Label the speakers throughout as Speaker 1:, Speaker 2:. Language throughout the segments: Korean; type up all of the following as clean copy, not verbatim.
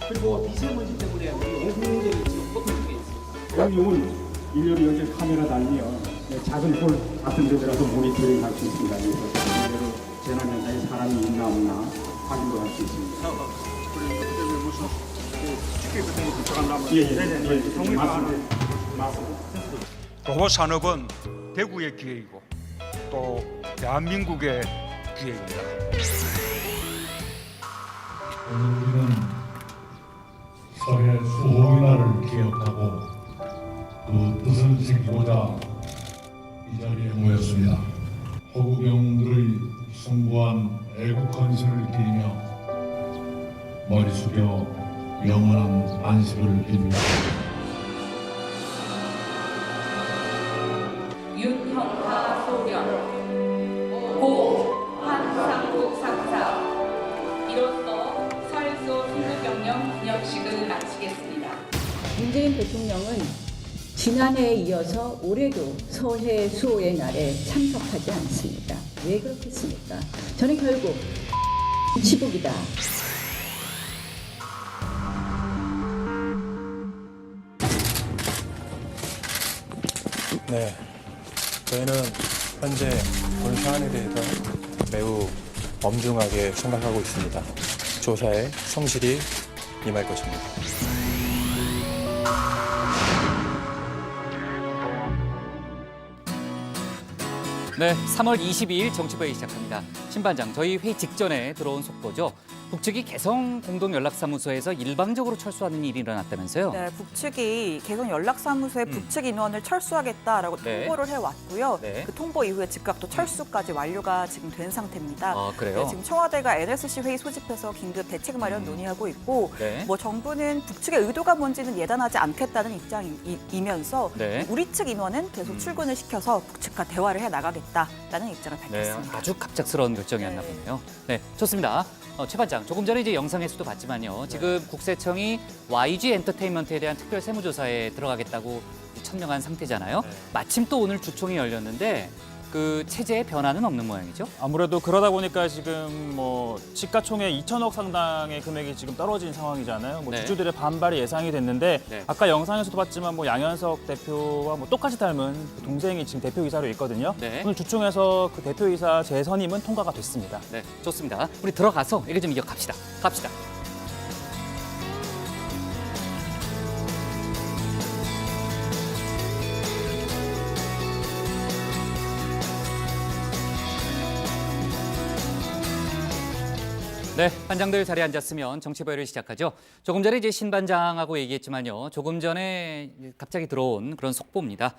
Speaker 1: 그리고 미세먼지 때문에 우리 온 국민들이 지금 고통 중에 있습니다.
Speaker 2: 용은 일렬이 여기 카메라 달리면 작은 홀 같은 데 들어가서 모니터링 할 수 있습니다. 그래서 실제로 재난 현장에 사람이 있나 없나 확인도 할 수 있습니다. 예, 맞습니다.
Speaker 3: 도보 산업은 대구의 기회이고 또 대한민국의 기회입니다.
Speaker 4: 오늘 우리는 설의 수호의 날을 기억하고 그 뜻을 지키고자 이 자리에 모였습니다. 호국영들의 숭고한 애국 헌신을 기리며 머리 숙여 영원한 안식을 빕니다.
Speaker 5: 윤형하 소련 고 한상국 상사 이로써 설소 순국경영 기념식을 마치겠습니다.
Speaker 6: 문재인 대통령은 지난해에 이어서 올해도 서해 수호의 날에 참석하지 않습니다. 왜 그렇겠습니까? 저는 결국 치복이다.
Speaker 7: 네, 저희는 현재 본 사안에 대해서 매우 엄중하게 생각하고 있습니다. 조사에 성실히 임할 것입니다.
Speaker 8: 네, 3월 22일 정치부회 시작합니다. 신반장, 저희 회의 직전에 들어온 속보죠. 북측이 개성 공동연락사무소에서 일방적으로 철수하는 일이 일어났다면서요?
Speaker 9: 네, 북측이 개성 연락사무소에 북측 인원을 철수하겠다라고
Speaker 8: 네.
Speaker 9: 통보를 해왔고요.
Speaker 8: 네.
Speaker 9: 그 통보 이후에 즉각 또 철수까지 완료가 지금 된 상태입니다.
Speaker 8: 아, 그래요?
Speaker 9: 네, 지금 청와대가 NSC 회의 소집해서 긴급 대책 마련 논의하고 있고,
Speaker 8: 네.
Speaker 9: 뭐 정부는 북측의 의도가 뭔지는 예단하지 않겠다는 입장이면서
Speaker 8: 네.
Speaker 9: 우리 측 인원은 계속 출근을 시켜서 북측과 대화를 해 나가겠다라는 입장을
Speaker 8: 네,
Speaker 9: 밝혔습니다.
Speaker 8: 아주 갑작스러운 결정이었나
Speaker 9: 네.
Speaker 8: 보네요. 네, 좋습니다. 최 반장, 조금 전에 이제 영상에서도 봤지만요. 지금 국세청이 YG 엔터테인먼트에 대한 특별 세무조사에 들어가겠다고 천명한 상태잖아요. 마침 또 오늘 주총이 열렸는데 그 체제의 변화는 없는 모양이죠?
Speaker 10: 아무래도 그러다 보니까 지금 뭐 시가총액 2천억 상당의 금액이 지금 떨어진 상황이잖아요. 뭐
Speaker 8: 네.
Speaker 10: 주주들의 반발이 예상이 됐는데
Speaker 8: 네.
Speaker 10: 아까 영상에서도 봤지만 뭐 양현석 대표와 뭐 똑같이 닮은 그 동생이 지금 대표이사로 있거든요.
Speaker 8: 네.
Speaker 10: 오늘 주총에서 그 대표이사 재선임은 통과가 됐습니다.
Speaker 8: 네, 좋습니다. 우리 들어가서 얘기 좀 이어갑시다. 갑시다. 네, 반장들 자리에 앉았으면 정치보회를 시작하죠. 조금 전에 이제 신 반장하고 얘기했지만요. 조금 전에 갑자기 들어온 그런 속보입니다.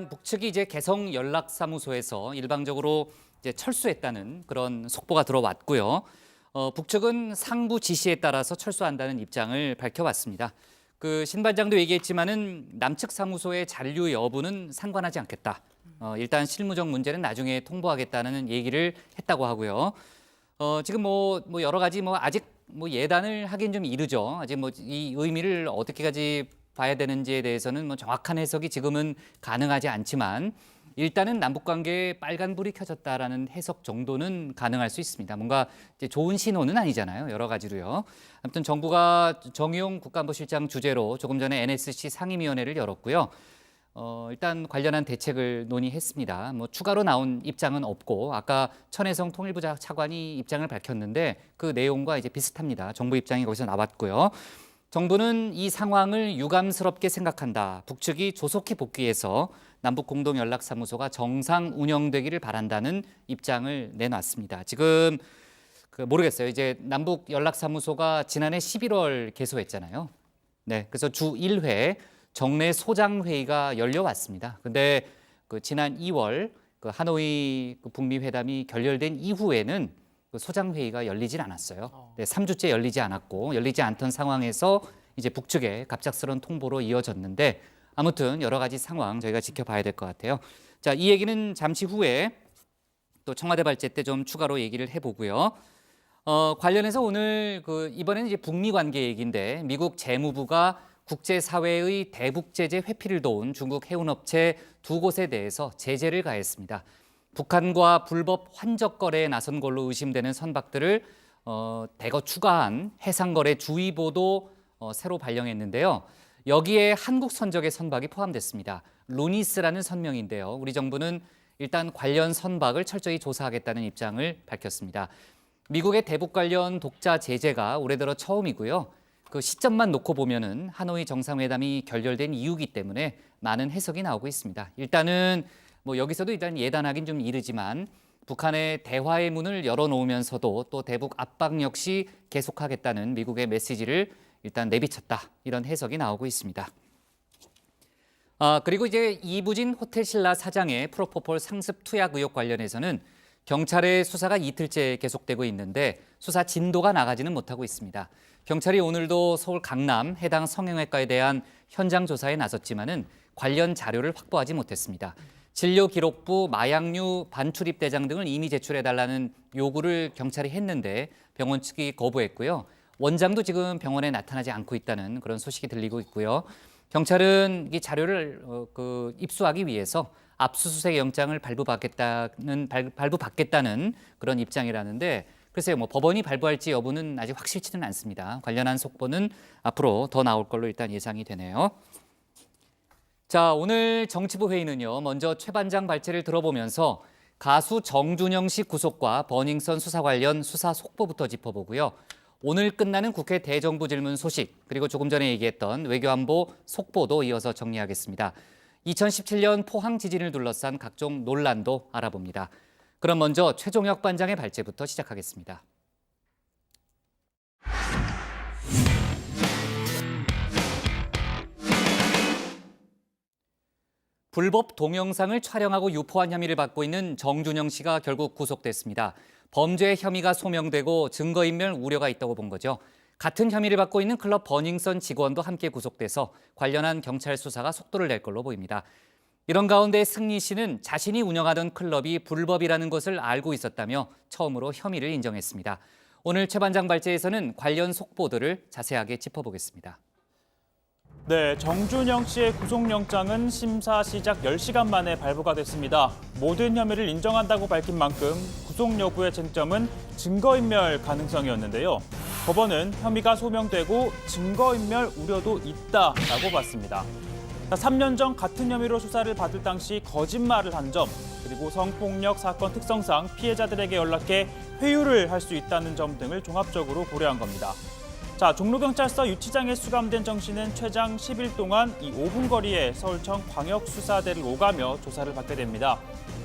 Speaker 8: 북측이 이제 개성 연락사무소에서 일방적으로 이제 철수했다는 그런 속보가 들어왔고요. 북측은 상부 지시에 따라서 철수한다는 입장을 밝혀왔습니다. 그 신 반장도 얘기했지만은 남측 사무소의 잔류 여부는 상관하지 않겠다. 일단 실무적 문제는 나중에 통보하겠다는 얘기를 했다고 하고요. 지금 뭐 여러 가지 아직 예단을 하긴 좀 이르죠. 아직 이 의미를 어떻게까지 봐야 되는지에 대해서는 정확한 해석이 지금은 가능하지 않지만 일단은 남북 관계에 빨간불이 켜졌다라는 해석 정도는 가능할 수 있습니다. 뭔가 이제 좋은 신호는 아니잖아요. 여러 가지로요. 아무튼 정부가 정의용 국가안보실장 주재로 조금 전에 NSC 상임위원회를 열었고요. 일단 관련한 대책을 논의했습니다. 추가로 나온 입장은 없고 아까 천혜성 통일부 차관이 입장을 밝혔는데 그 내용과 이제 비슷합니다. 정부 입장이 거기서 나왔고요. 정부는 이 상황을 유감스럽게 생각한다. 북측이 조속히 복귀해서 남북공동연락사무소가 정상 운영되기를 바란다는 입장을 내놨습니다. 지금 모르겠어요. 이제 남북연락사무소가 지난해 11월 개소했잖아요. 네, 그래서 주 1회 정례 소장회의가 열려왔습니다. 근데 지난 2월 하노이 북미 회담이 결렬된 이후에는 소장회의가 열리질 않았어요. 네, 3주째 열리지 않았고 열리지 않던 상황에서 이제 북측의 갑작스러운 통보로 이어졌는데 아무튼 여러 가지 상황 저희가 지켜봐야 될 것 같아요. 자, 이 얘기는 잠시 후에 또 청와대 발제 때 좀 추가로 얘기를 해보고요. 관련해서 오늘 이번에는 이제 북미 관계 얘기인데 미국 재무부가 국제사회의 대북 제재 회피를 도운 중국 해운업체 두 곳에 대해서 제재를 가했습니다. 북한과 불법 환적 거래에 나선 걸로 의심되는 선박들을 대거 추가한 해상거래 주의보도 새로 발령했는데요. 여기에 한국 선적의 선박이 포함됐습니다. 루니스라는 선명인데요. 우리 정부는 일단 관련 선박을 철저히 조사하겠다는 입장을 밝혔습니다. 미국의 대북 관련 독자 제재가 올해 들어 처음이고요. 그 시점만 놓고 보면은 하노이 정상회담이 결렬된 이유이기 때문에 많은 해석이 나오고 있습니다. 일단은 여기서도 일단 예단하긴 좀 이르지만 북한의 대화의 문을 열어놓으면서도 또 대북 압박 역시 계속하겠다는 미국의 메시지를 일단 내비쳤다. 이런 해석이 나오고 있습니다. 그리고 이제 이부진 호텔신라 사장의 프로포폴 상습 투약 의혹 관련해서는 경찰의 수사가 이틀째 계속되고 있는데 수사 진도가 나가지는 못하고 있습니다. 경찰이 오늘도 서울 강남 해당 성형외과에 대한 현장 조사에 나섰지만은 관련 자료를 확보하지 못했습니다. 진료기록부, 마약류, 반출입 대장 등을 이미 제출해달라는 요구를 경찰이 했는데 병원 측이 거부했고요. 원장도 지금 병원에 나타나지 않고 있다는 그런 소식이 들리고 있고요. 경찰은 이 자료를 입수하기 위해서 압수수색 영장을 발부받겠다는 그런 입장이라는데 글쎄요, 법원이 발부할지 여부는 아직 확실치는 않습니다. 관련한 속보는 앞으로 더 나올 걸로 일단 예상이 되네요. 자, 오늘 정치부 회의는요. 먼저 최 반장 발제를 들어보면서 가수 정준영 씨 구속과 버닝썬 수사 관련 수사 속보부터 짚어보고요. 오늘 끝나는 국회 대정부 질문 소식, 그리고 조금 전에 얘기했던 외교안보 속보도 이어서 정리하겠습니다. 2017년 포항 지진을 둘러싼 각종 논란도 알아봅니다. 그럼 먼저 최종혁 반장의 발제부터 시작하겠습니다. 불법 동영상을 촬영하고 유포한 혐의를 받고 있는 정준영 씨가 결국 구속됐습니다. 범죄 혐의가 소명되고 증거인멸 우려가 있다고 본 거죠. 같은 혐의를 받고 있는 클럽 버닝썬 직원도 함께 구속돼서 관련한 경찰 수사가 속도를 낼 걸로 보입니다. 이런 가운데 승리 씨는 자신이 운영하던 클럽이 불법이라는 것을 알고 있었다며 처음으로 혐의를 인정했습니다. 오늘 최 반장 발제에서는 관련 속보들을 자세하게 짚어보겠습니다.
Speaker 10: 네, 정준영 씨의 구속영장은 심사 시작 10시간 만에 발부가 됐습니다. 모든 혐의를 인정한다고 밝힌 만큼 구속 여부의 쟁점은 증거인멸 가능성이었는데요. 법원은 혐의가 소명되고 증거인멸 우려도 있다라고 봤습니다. 3년 전 같은 혐의로 수사를 받을 당시 거짓말을 한 점, 그리고 성폭력 사건 특성상 피해자들에게 연락해 회유를 할 수 있다는 점 등을 종합적으로 고려한 겁니다. 자, 종로경찰서 유치장에 수감된 정 씨는 최장 10일 동안 이 5분 거리에 서울청 광역수사대를 오가며 조사를 받게 됩니다.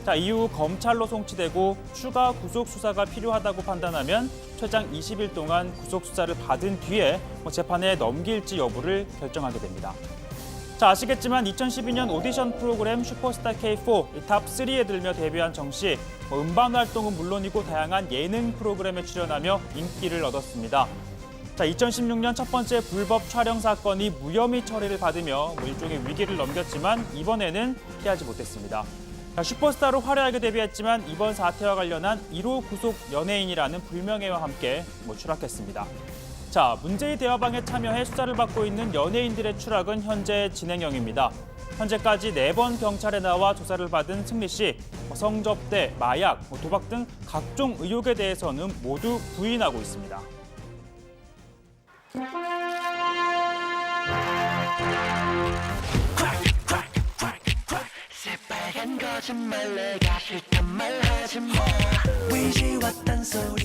Speaker 10: 자, 이후 검찰로 송치되고 추가 구속 수사가 필요하다고 판단하면 최장 20일 동안 구속 수사를 받은 뒤에 재판에 넘길지 여부를 결정하게 됩니다. 자, 아시겠지만 2012년 오디션 프로그램 슈퍼스타 K4 탑3에 들며 데뷔한 정 씨, 음반 활동은 물론이고 다양한 예능 프로그램에 출연하며 인기를 얻었습니다. 자, 2016년 첫 번째 불법 촬영 사건이 무혐의 처리를 받으며 일종의 위기를 넘겼지만 이번에는 피하지 못했습니다. 자, 슈퍼스타로 화려하게 데뷔했지만 이번 사태와 관련한 1호 구속 연예인이라는 불명예와 함께 추락했습니다. 자, 문제의 대화방에 참여해 수사를 받고 있는 연예인들의 추락은 현재 진행형입니다. 현재까지 4번 경찰에 나와 조사를 받은 승리 씨, 성접대, 마약, 도박 등 각종 의혹에 대해서는 모두 부인하고 있습니다. 새빨간 거짓말 내가 싫단 말 하지 마. 위지 왔단 소리.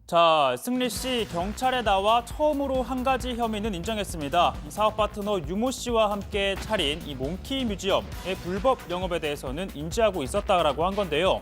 Speaker 10: 자, 승리 씨 경찰에 나와 처음으로 한 가지 혐의는 인정했습니다. 사업 파트너 유모 씨와 함께 차린 이 몽키 뮤지엄의 불법 영업에 대해서는 인지하고 있었다라고 한 건데요.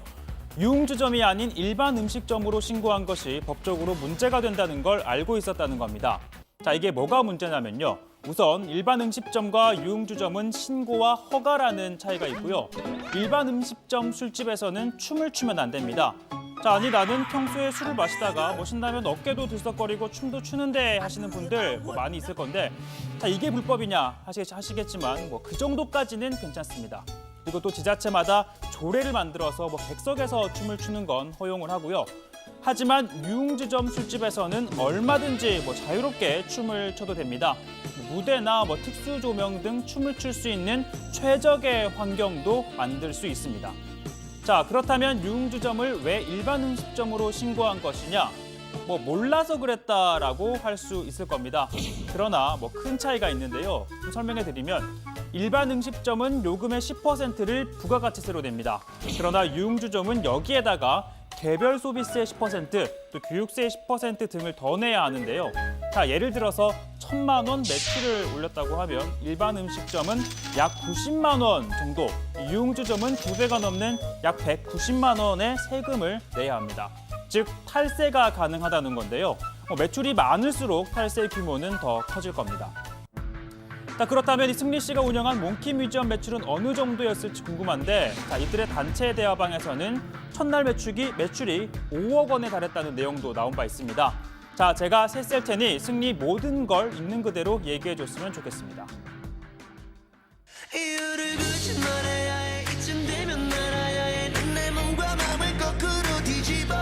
Speaker 10: 유흥주점이 아닌 일반 음식점으로 신고한 것이 법적으로 문제가 된다는 걸 알고 있었다는 겁니다. 자, 이게 뭐가 문제냐면요. 우선 일반 음식점과 유흥주점은 신고와 허가라는 차이가 있고요. 일반 음식점 술집에서는 춤을 추면 안 됩니다. 자, 아니 나는 평소에 술을 마시다가 신나면 어깨도 들썩거리고 춤도 추는데 하시는 분들 많이 있을 건데 자, 이게 불법이냐 하시겠지만 그 정도까지는 괜찮습니다. 그리고 또 지자체마다 조례를 만들어서 객석에서 춤을 추는 건 허용을 하고요. 하지만 유흥주점 술집에서는 얼마든지 자유롭게 춤을 춰도 됩니다. 무대나 특수 조명 등 춤을 출 수 있는 최적의 환경도 만들 수 있습니다. 자, 그렇다면 유흥주점을 왜 일반 음식점으로 신고한 것이냐? 몰라서 그랬다라고 할 수 있을 겁니다. 그러나 큰 차이가 있는데요. 좀 설명해 드리면 일반 음식점은 요금의 10%를 부가가치세로 냅니다. 그러나 유흥주점은 여기에다가 개별 소비세 10%, 또 교육세 10% 등을 더 내야 하는데요. 자, 예를 들어서 1,000만 원 매출을 올렸다고 하면 일반 음식점은 약 90만 원 정도, 유흥주점은 2배가 넘는 약 190만 원의 세금을 내야 합니다. 즉 탈세가 가능하다는 건데요. 매출이 많을수록 탈세 규모는 더 커질 겁니다. 자, 그렇다면 이 승리 씨가 운영한 몽키 뮤지엄 매출은 어느 정도였을지 궁금한데, 자, 이들의 단체 대화방에서는 첫날 매출이 5억 원에 달했다는 내용도 나온 바 있습니다. 자, 제가 셌을 테니 승리 모든 걸 있는 그대로 얘기해 줬으면 좋겠습니다.
Speaker 11: 이유를 굳이 말해야 해. 이쯤 되면 알아야 해. 내 몸과 마음을 거꾸로 뒤집어.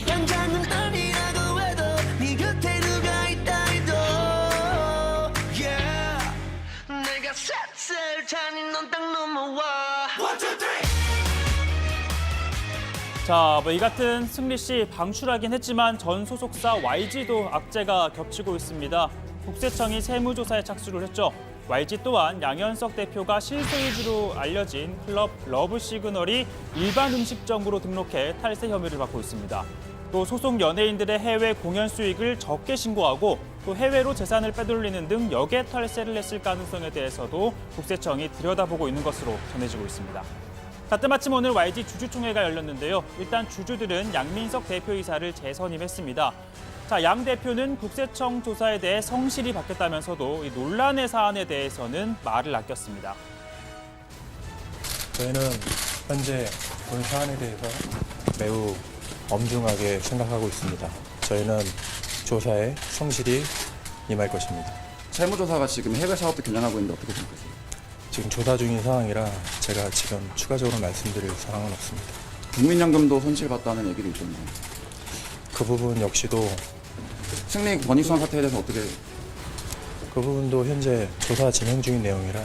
Speaker 11: 남자는 아니라고 해도 네 곁에 누가 있다 해도 yeah. 내가 셋을 타니 넌 딱 넘어와. One, two, three.
Speaker 10: 자, 이 같은 승리 씨 방출하긴 했지만 전 소속사 YG도 악재가 겹치고 있습니다. 국세청이 세무조사에 착수를 했죠. YG 또한 양현석 대표가 실소유주로 알려진 클럽 러브 시그널이 일반 음식점으로 등록해 탈세 혐의를 받고 있습니다. 또 소속 연예인들의 해외 공연 수익을 적게 신고하고 또 해외로 재산을 빼돌리는 등 역외 탈세를 했을 가능성에 대해서도 국세청이 들여다보고 있는 것으로 전해지고 있습니다. 자, 때마침 오늘 YG 주주총회가 열렸는데요. 일단 주주들은 양민석 대표이사를 재선임했습니다. 자, 양 대표는 국세청 조사에 대해 성실히 받겠다면서도 이 논란의 사안에 대해서는 말을 아꼈습니다.
Speaker 7: 저희는 현재 본 사안에 대해서 매우 엄중하게 생각하고 있습니다. 저희는 조사에 성실히 임할 것입니다.
Speaker 12: 세무조사가 지금 해외 사업도 겨냥하고 있는데 어떻게 생각하세요?
Speaker 7: 지금 조사 중인 상황이라 제가 지금 추가적으로 말씀드릴 상황은 없습니다.
Speaker 12: 국민연금도 손실봤다는 얘기도 있던데.
Speaker 7: 그 부분 역시도
Speaker 12: 승리 권익수당 사태에 대해서 어떻게?
Speaker 7: 그 부분도 현재 조사 진행 중인 내용이라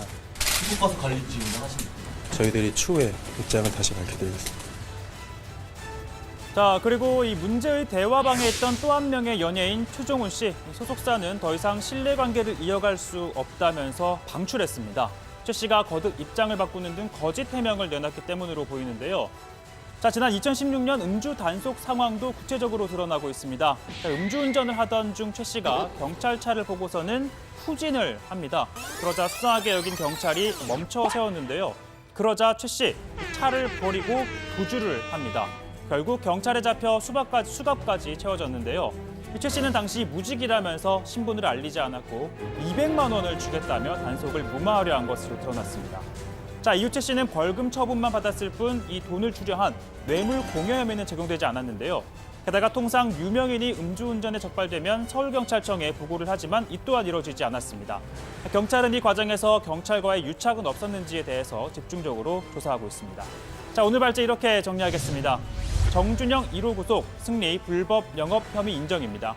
Speaker 1: 미국 가서 관리지 운영하십니까?
Speaker 7: 저희들이 추후에 입장을 다시 밝혀드리겠습니다.
Speaker 10: 자, 그리고 이 문제의 대화방에 있던 또 한 명의 연예인 최종훈 씨. 소속사는 더 이상 신뢰관계를 이어갈 수 없다면서 방출했습니다. 최 씨가 거듭 입장을 바꾸는 등 거짓 해명을 내놨기 때문으로 보이는데요. 자, 지난 2016년 음주 단속 상황도 구체적으로 드러나고 있습니다. 자, 음주운전을 하던 중 최 씨가 경찰차를 보고서는 후진을 합니다. 그러자 수상하게 여긴 경찰이 멈춰 세웠는데요. 그러자 최 씨 차를 버리고 도주를 합니다. 결국 경찰에 잡혀 수갑까지 채워졌는데요. 최 씨는 당시 무직이라면서 신분을 알리지 않았고 200만 원을 주겠다며 단속을 무마하려 한 것으로 드러났습니다. 자, 이유채 씨는 벌금 처분만 받았을 뿐 이 돈을 추려한 뇌물 공여 혐의는 적용되지 않았는데요. 게다가 통상 유명인이 음주운전에 적발되면 서울경찰청에 보고를 하지만 이 또한 이루어지지 않았습니다. 경찰은 이 과정에서 경찰과의 유착은 없었는지에 대해서 집중적으로 조사하고 있습니다. 자, 오늘 발제 이렇게 정리하겠습니다. 정준영 1호 구속, 승리 불법 영업 혐의 인정입니다.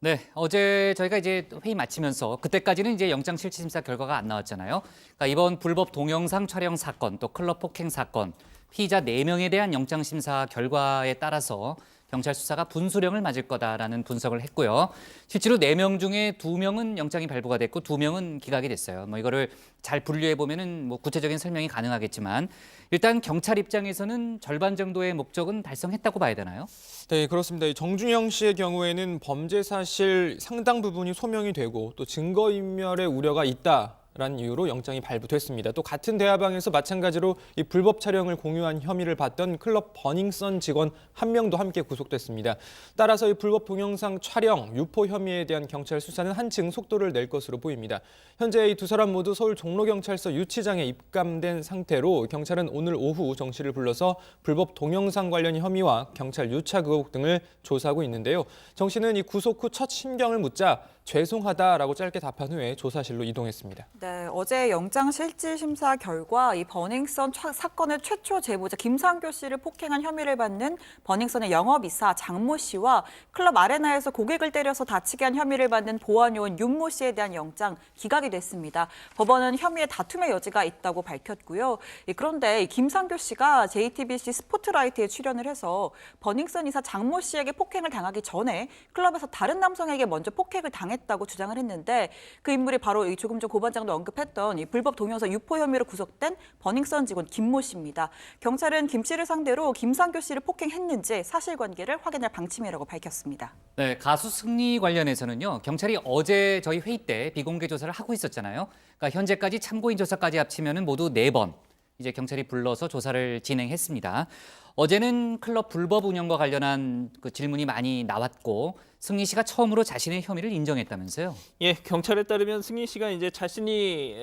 Speaker 8: 네, 어제 저희가 이제 회의 마치면서 그때까지는 이제 영장실질심사 결과가 안 나왔잖아요. 그러니까 이번 불법 동영상 촬영 사건, 또 클럽 폭행 사건, 피의자 4명에 대한 영장심사 결과에 따라서 경찰 수사가 분수령을 맞을 거다라는 분석을 했고요. 실제로 4명 중에 2명은 영장이 발부가 됐고 2명은 기각이 됐어요. 이거를 잘 분류해 보면은 구체적인 설명이 가능하겠지만 일단 경찰 입장에서는 절반 정도의 목적은 달성했다고 봐야 되나요?
Speaker 13: 네, 그렇습니다. 정준영 씨의 경우에는 범죄 사실 상당 부분이 소명이 되고 또 증거인멸의 우려가 있다라는 이유로 영장이 발부됐습니다. 또 같은 대화방에서 마찬가지로 이 불법 촬영을 공유한 혐의를 받던 클럽 버닝썬 직원 1명도 함께 구속됐습니다. 따라서 이 불법 동영상 촬영, 유포 혐의에 대한 경찰 수사는 한층 속도를 낼 것으로 보입니다. 현재 이 두 사람 모두 서울 종로경찰서 유치장에 입감된 상태로 경찰은 오늘 오후 정 씨를 불러서 불법 동영상 관련 혐의와 경찰 유착 의혹 등을 조사하고 있는데요. 정 씨는 이 구속 후 첫 심경을 묻자 죄송하다라고 짧게 답한 후에 조사실로 이동했습니다.
Speaker 9: 네, 어제 영장 실질 심사 결과 이 버닝썬 사건의 최초 제보자 김상교 씨를 폭행한 혐의를 받는 버닝썬의 영업이사 장모 씨와 클럽 아레나에서 고객을 때려서 다치게 한 혐의를 받는 보안요원 윤모 씨에 대한 영장 기각이 됐습니다. 법원은 혐의에 다툼의 여지가 있다고 밝혔고요. 그런데 김상교 씨가 JTBC 스포트라이트에 출연을 해서 버닝썬 이사 장모 씨에게 폭행을 당하기 전에 클럽에서 다른 남성에게 먼저 폭행을 당했다고 주장을 했는데 그 인물이 바로 조금 전 고반장도 언급했던 이 불법 동영상 유포 혐의로 구속된 버닝썬 직원 김모 씨입니다. 경찰은 김 씨를 상대로 김상교 씨를 폭행했는지 사실관계를 확인할 방침이라고 밝혔습니다.
Speaker 8: 네, 가수 승리 관련해서는요. 경찰이 어제 저희 회의 때 비공개 조사를 하고 있었잖아요. 그러니까 현재까지 참고인 조사까지 합치면 모두 4번 이제 경찰이 불러서 조사를 진행했습니다. 어제는 클럽 불법 운영과 관련한 그 질문이 많이 나왔고 승리 씨가 처음으로 자신의 혐의를 인정했다면서요?
Speaker 14: 예, 경찰에 따르면 승리 씨가 이제 자신이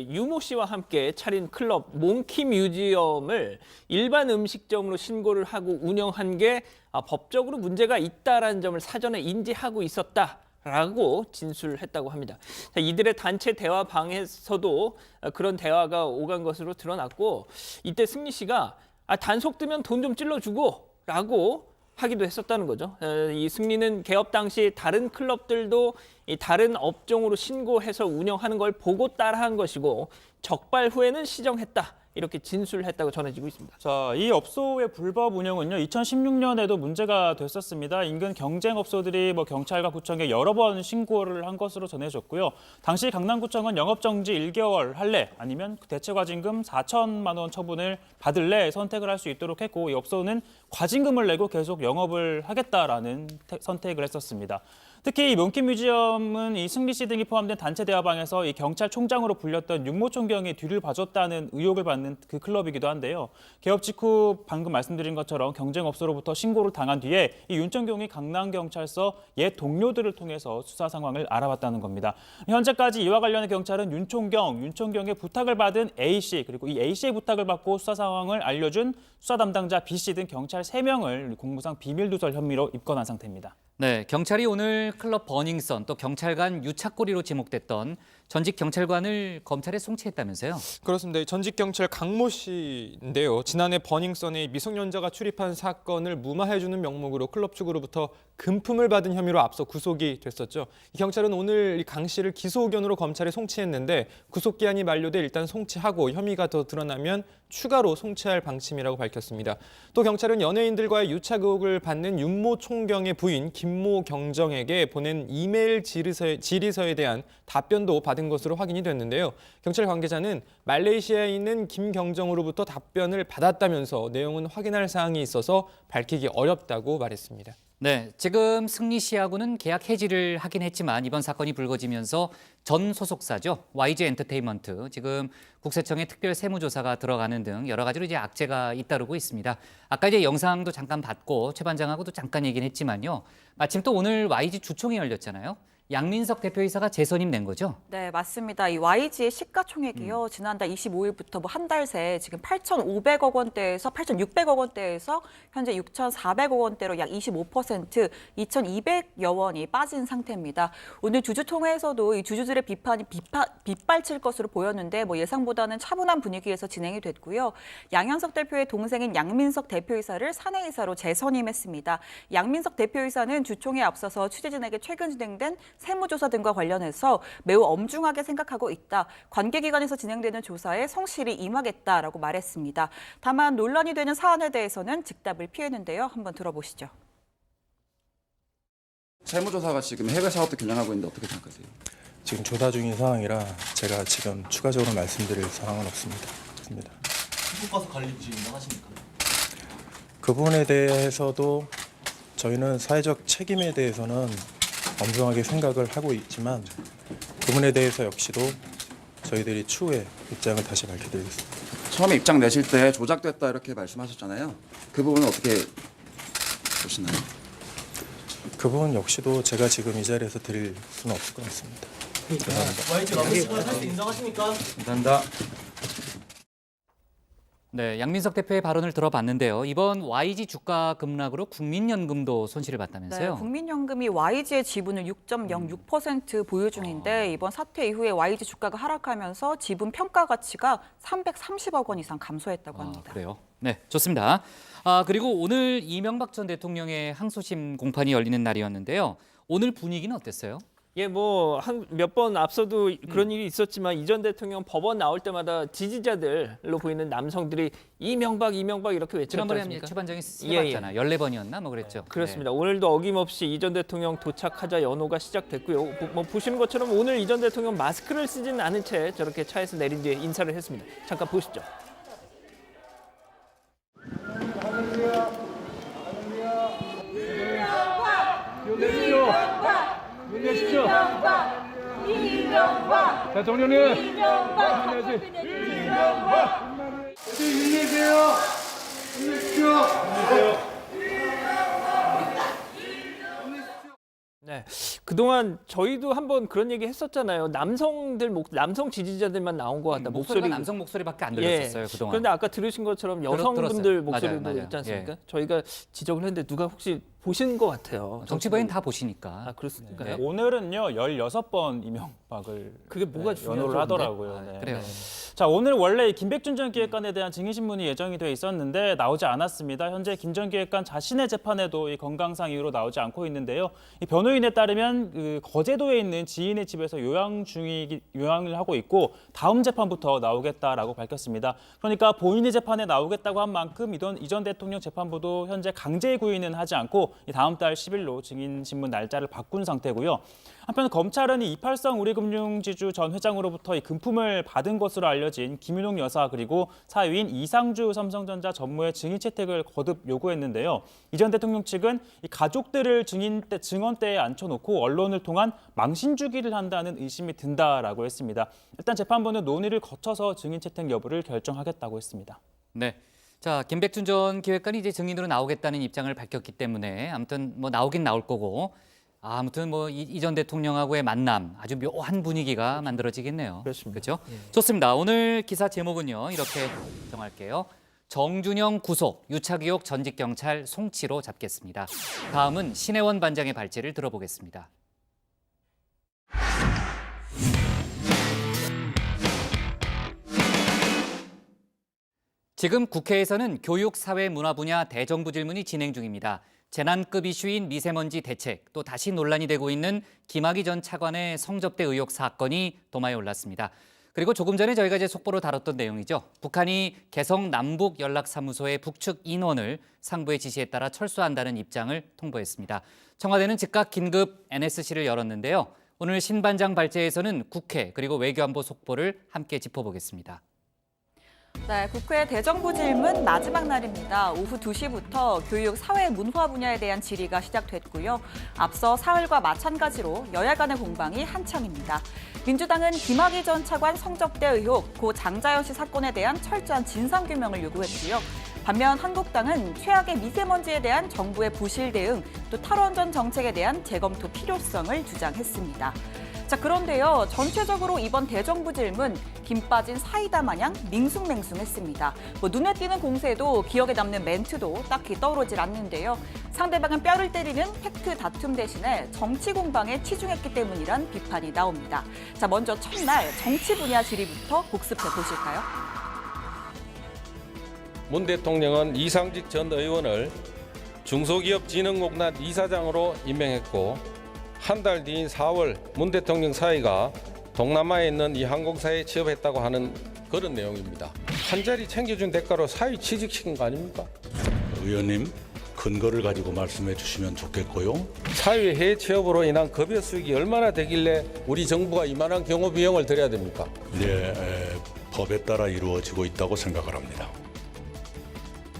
Speaker 14: 유모 씨와 함께 차린 클럽 몽키 뮤지엄을 일반 음식점으로 신고를 하고 운영한 게 법적으로 문제가 있다라는 점을 사전에 인지하고 있었다라고 진술했다고 합니다. 자, 이들의 단체 대화방에서도 그런 대화가 오간 것으로 드러났고 이때 승리 씨가 단속 뜨면 돈 좀 찔러주고 라고 하기도 했었다는 거죠. 이 승리는 개업 당시 다른 클럽들도 이 다른 업종으로 신고해서 운영하는 걸 보고 따라한 것이고 적발 후에는 시정했다. 이렇게 진술했다고 전해지고 있습니다.
Speaker 10: 자, 이 업소의 불법 운영은요, 2016년에도 문제가 됐었습니다. 인근 경쟁업소들이 경찰과 구청에 여러 번 신고를 한 것으로 전해졌고요. 당시 강남구청은 영업정지 1개월 할래 아니면 대체과징금 4천만 원 처분을 받을래 선택을 할 수 있도록 했고 이 업소는 과징금을 내고 계속 영업을 하겠다라는 선택을 했었습니다. 특히 이 몽키 뮤지엄은 이 승리 씨 등이 포함된 단체 대화방에서 이 경찰총장으로 불렸던 윤모 총경이 뒤를 봐줬다는 의혹을 받는 그 클럽이기도 한데요. 개업 직후 방금 말씀드린 것처럼 경쟁업소로부터 신고를 당한 뒤에 이 윤 총경이 강남경찰서 옛 동료들을 통해서 수사 상황을 알아봤다는 겁니다. 현재까지 이와 관련해 경찰은 윤 총경의 부탁을 받은 A 씨 그리고 이 A 씨의 부탁을 받고 수사 상황을 알려준 수사 담당자 B 씨 등 경찰 3명을 공무상 비밀누설 혐의로 입건한 상태입니다.
Speaker 8: 네, 경찰이 오늘 클럽 버닝썬 또 경찰관 유착고리로 지목됐던 전직 경찰관을 검찰에 송치했다면서요?
Speaker 13: 그렇습니다. 전직 경찰 강모 씨인데요. 지난해 버닝썬에 미성년자가 출입한 사건을 무마해주는 명목으로 클럽 측으로부터 금품을 받은 혐의로 앞서 구속이 됐었죠. 이 경찰은 오늘 이 강 씨를 기소 의견으로 검찰에 송치했는데 구속기한이 만료돼 일단 송치하고 혐의가 더 드러나면 추가로 송치할 방침이라고 밝혔습니다. 또 경찰은 연예인들과의 유착 의혹을 받는 윤모 총경의 부인 김모 경정에게 보낸 이메일 질의서에 대한 답변도 받은 것으로 확인이 됐는데요. 경찰 관계자는 말레이시아에 있는 김 경정으로부터 답변을 받았다면서 내용은 확인할 사항이 있어서 밝히기 어렵다고 말했습니다.
Speaker 8: 네, 지금 승리 씨하고는 계약 해지를 하긴 했지만 이번 사건이 불거지면서 전 소속사죠. YG 엔터테인먼트 지금 국세청에 특별 세무조사가 들어가는 등 여러 가지로 이제 악재가 잇따르고 있습니다. 아까 이제 영상도 잠깐 봤고 최 반장하고도 잠깐 얘기는 했지만요. 마침 또 오늘 YG 주총이 열렸잖아요. 양민석 대표이사가 재선임 된 거죠?
Speaker 9: 네, 맞습니다. 이 YG의 시가총액이요. 지난달 25일부터 한 달 새 지금 8,500억 원대에서 8,600억 원대에서 현재 6,400억 원대로 약 25%, 2,200여 원이 빠진 상태입니다. 오늘 주주통회에서도 이 주주들의 비판이 빗발칠 것으로 보였는데 예상보다는 차분한 분위기에서 진행이 됐고요. 양현석 대표의 동생인 양민석 대표이사를 사내이사로 재선임했습니다. 양민석 대표이사는 주총에 앞서서 취재진에게 최근 진행된 세무조사 등과 관련해서 매우 엄중하게 생각하고 있다. 관계기관에서 진행되는 조사에 성실히 임하겠다라고 말했습니다. 다만 논란이 되는 사안에 대해서는 즉답을 피했는데요. 한번 들어보시죠.
Speaker 12: 세무조사가 지금 해외 사업도 겨냥하고 있는데 어떻게 생각하세요?
Speaker 7: 지금 조사 중인 상황이라 제가 지금 추가적으로 말씀드릴 상황은 없습니다.
Speaker 15: 국가수 관리 지금 하십니까?
Speaker 7: 그 부분에 대해서도 저희는 사회적 책임에 대해서는 엄중하게 생각을 하고 있지만 그 부분에 대해서 역시도 저희들이 추후에 입장을 다시 밝혀드리겠습니다.
Speaker 12: 처음에 입장 내실 때 조작됐다 이렇게 말씀하셨잖아요. 그 부분은 어떻게 보시나요?
Speaker 7: 그 부분 역시도 제가 지금 이 자리에서 드릴 수는 없을 것 같습니다.
Speaker 15: YG 마무리 시간 할수 인정하십니까?
Speaker 7: 감사합니다.
Speaker 8: 네, 양민석 대표의 발언을 들어봤는데요. 이번 YG 주가 급락으로 국민연금도 손실을 봤다면서요?
Speaker 9: 네, 국민연금이 YG의 지분을 6.06% 보유 중인데 이번 사태 이후에 YG 주가가 하락하면서 지분 평가 가치가 330억 원 이상 감소했다고 합니다.
Speaker 8: 그래요? 네, 좋습니다. 그리고 오늘 이명박 전 대통령의 항소심 공판이 열리는 날이었는데요. 오늘 분위기는 어땠어요?
Speaker 14: 예, 뭐 몇 번 앞서도 그런 일이 있었지만 이 전 대통령 법원 나올 때마다 지지자들로 보이는 남성들이 이명박 이렇게 외쳤지
Speaker 8: 지난번에
Speaker 14: 않습니까?
Speaker 8: 최반장이 해봤잖아요. 14번이었나? 뭐 그랬죠.
Speaker 14: 그렇습니다. 오늘도 어김없이 이 전 대통령 도착하자 연호가 시작됐고요. 뭐 보시는 것처럼 오늘 이 전 대통령 마스크를 쓰지는 않은 채 저렇게 차에서 내린 뒤에 인사를 했습니다. 잠깐 보시죠.
Speaker 11: 이명박 대통령님
Speaker 14: 네, 그동안 저희도 한번 그런 얘기 했었잖아요. 남성 지지자들만 나온 것 같다.
Speaker 8: 목소리가 남성 목소리밖에 안 들렸었어요. 그동안.
Speaker 14: 그런데 아까 들으신 것처럼 여성분들
Speaker 8: 들었어요.
Speaker 14: 목소리도
Speaker 8: 맞아요.
Speaker 14: 있지 않습니까?
Speaker 8: 예.
Speaker 14: 저희가 지적을 했는데 누가 혹시 보신 것 같아요.
Speaker 8: 정치부엔 다 보시니까.
Speaker 14: 그렇습니까요?
Speaker 10: 오늘은요 16번 이명박을
Speaker 14: 그게 뭐가
Speaker 10: 연호를 하더라고요. 네.
Speaker 8: 그래요.
Speaker 10: 자, 오늘 원래 김백준 전 기획관에 대한 증인신문이 예정이 돼 있었는데 나오지 않았습니다. 현재 김 전 기획관 자신의 재판에도 이 건강상 이유로 나오지 않고 있는데요. 이 변호인에 따르면 그 거제도에 있는 지인의 집에서 요양을 하고 있고 다음 재판부터 나오겠다라고 밝혔습니다. 그러니까 본인의 재판에 나오겠다고 한 만큼 이전 대통령 재판부도 현재 강제 구인은 하지 않고 다음 달 10일로 증인신문 날짜를 바꾼 상태고요. 한편 검찰은 이 이팔성 우리금융지주 전 회장으로부터 이 금품을 받은 것으로 알려진 김윤옥 여사 그리고 사위인 이상주 삼성전자 전무의 증인 채택을 거듭 요구했는데요. 이 전 대통령 측은 이 가족들을 증언대에 앉혀놓고 언론을 통한 망신 주기를 한다는 의심이 든다라고 했습니다. 일단 재판부는 논의를 거쳐서 증인 채택 여부를 결정하겠다고 했습니다.
Speaker 8: 네. 자, 김백준 전 기획관이 이제 증인으로 나오겠다는 입장을 밝혔기 때문에 아무튼 뭐 나오긴 나올 거고 아무튼 뭐 이 전 대통령하고의 만남 아주 묘한 분위기가 만들어지겠네요. 그렇죠? 좋습니다. 오늘 기사 제목은요. 이렇게 정할게요. 정준영 구속, 유착 의혹 전직 경찰 송치로 잡겠습니다. 다음은 신혜원 반장의 발제를 들어보겠습니다. 지금 국회에서는 교육, 사회, 문화 분야 대정부 질문이 진행 중입니다. 재난급 이슈인 미세먼지 대책, 또 다시 논란이 되고 있는 김학의 전 차관의 성접대 의혹 사건이 도마에 올랐습니다. 그리고 조금 전에 저희가 이제 속보로 다뤘던 내용이죠. 북한이 개성 남북 연락사무소의 북측 인원을 상부의 지시에 따라 철수한다는 입장을 통보했습니다. 청와대는 즉각 긴급 NSC를 열었는데요. 오늘 신 반장 발제에서는 국회 그리고 외교안보 속보를 함께 짚어보겠습니다.
Speaker 9: 네, 국회 대정부 질문 마지막 날입니다. 오후 2시부터 교육, 사회, 문화 분야에 대한 질의가 시작됐고요. 앞서 사흘과 마찬가지로 여야 간의 공방이 한창입니다. 민주당은 김학의 전 차관 성접대 의혹, 고 장자연 씨 사건에 대한 철저한 진상규명을 요구했고요. 반면 한국당은 최악의 미세먼지에 대한 정부의 부실 대응, 또 탈원전 정책에 대한 재검토 필요성을 주장했습니다. 자, 그런데요. 전체적으로 이번 대정부 질문 김 빠진 사이다 마냥 밍숭맹숭했습니다. 눈에 띄는 공세도 기억에 남는 멘트도 딱히 떠오르질 않는데요. 상대방은 뼈를 때리는 팩트 다툼 대신에 정치 공방에 치중했기 때문이란 비판이 나옵니다. 자, 먼저 첫날 정치 분야 질의부터 복습해 보실까요?
Speaker 16: 문 대통령은 이상직 전 의원을 중소기업진흥공단 이사장으로 임명했고 한 달 뒤인 4월 문 대통령 사위가 동남아에 있는 이 항공사에 취업했다고 하는 그런 내용입니다. 한 자리 챙겨준 대가로 사위 취직시킨 거 아닙니까?
Speaker 17: 의원님, 근거를 가지고 말씀해 주시면 좋겠고요.
Speaker 16: 사위 해외 취업으로 인한 급여 수익이 얼마나 되길래 우리 정부가 이만한 경호 비용을 들여야 됩니까?
Speaker 17: 네, 법에 따라 이루어지고 있다고 생각을 합니다.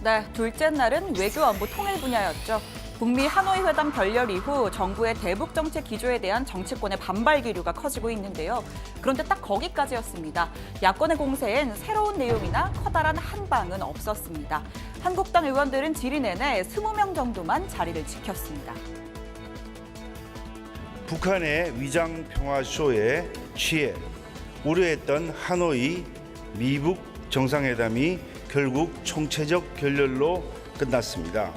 Speaker 9: 네, 둘째 날은 외교안보 통일 분야였죠. 북미 하노이 회담 결렬 이후 정부의 대북 정책 기조에 대한 정치권의 반발 기류가 커지고 있는데요. 그런데 딱 거기까지였습니다. 야권의 공세엔 새로운 내용이나 커다란 한방은 없었습니다. 한국당 의원들은 질의 내내 20명 정도만 자리를 지켰습니다.
Speaker 18: 북한의 위장평화쇼에 취해 우려했던 하노이 미북 정상회담이 결국 총체적 결렬로 끝났습니다.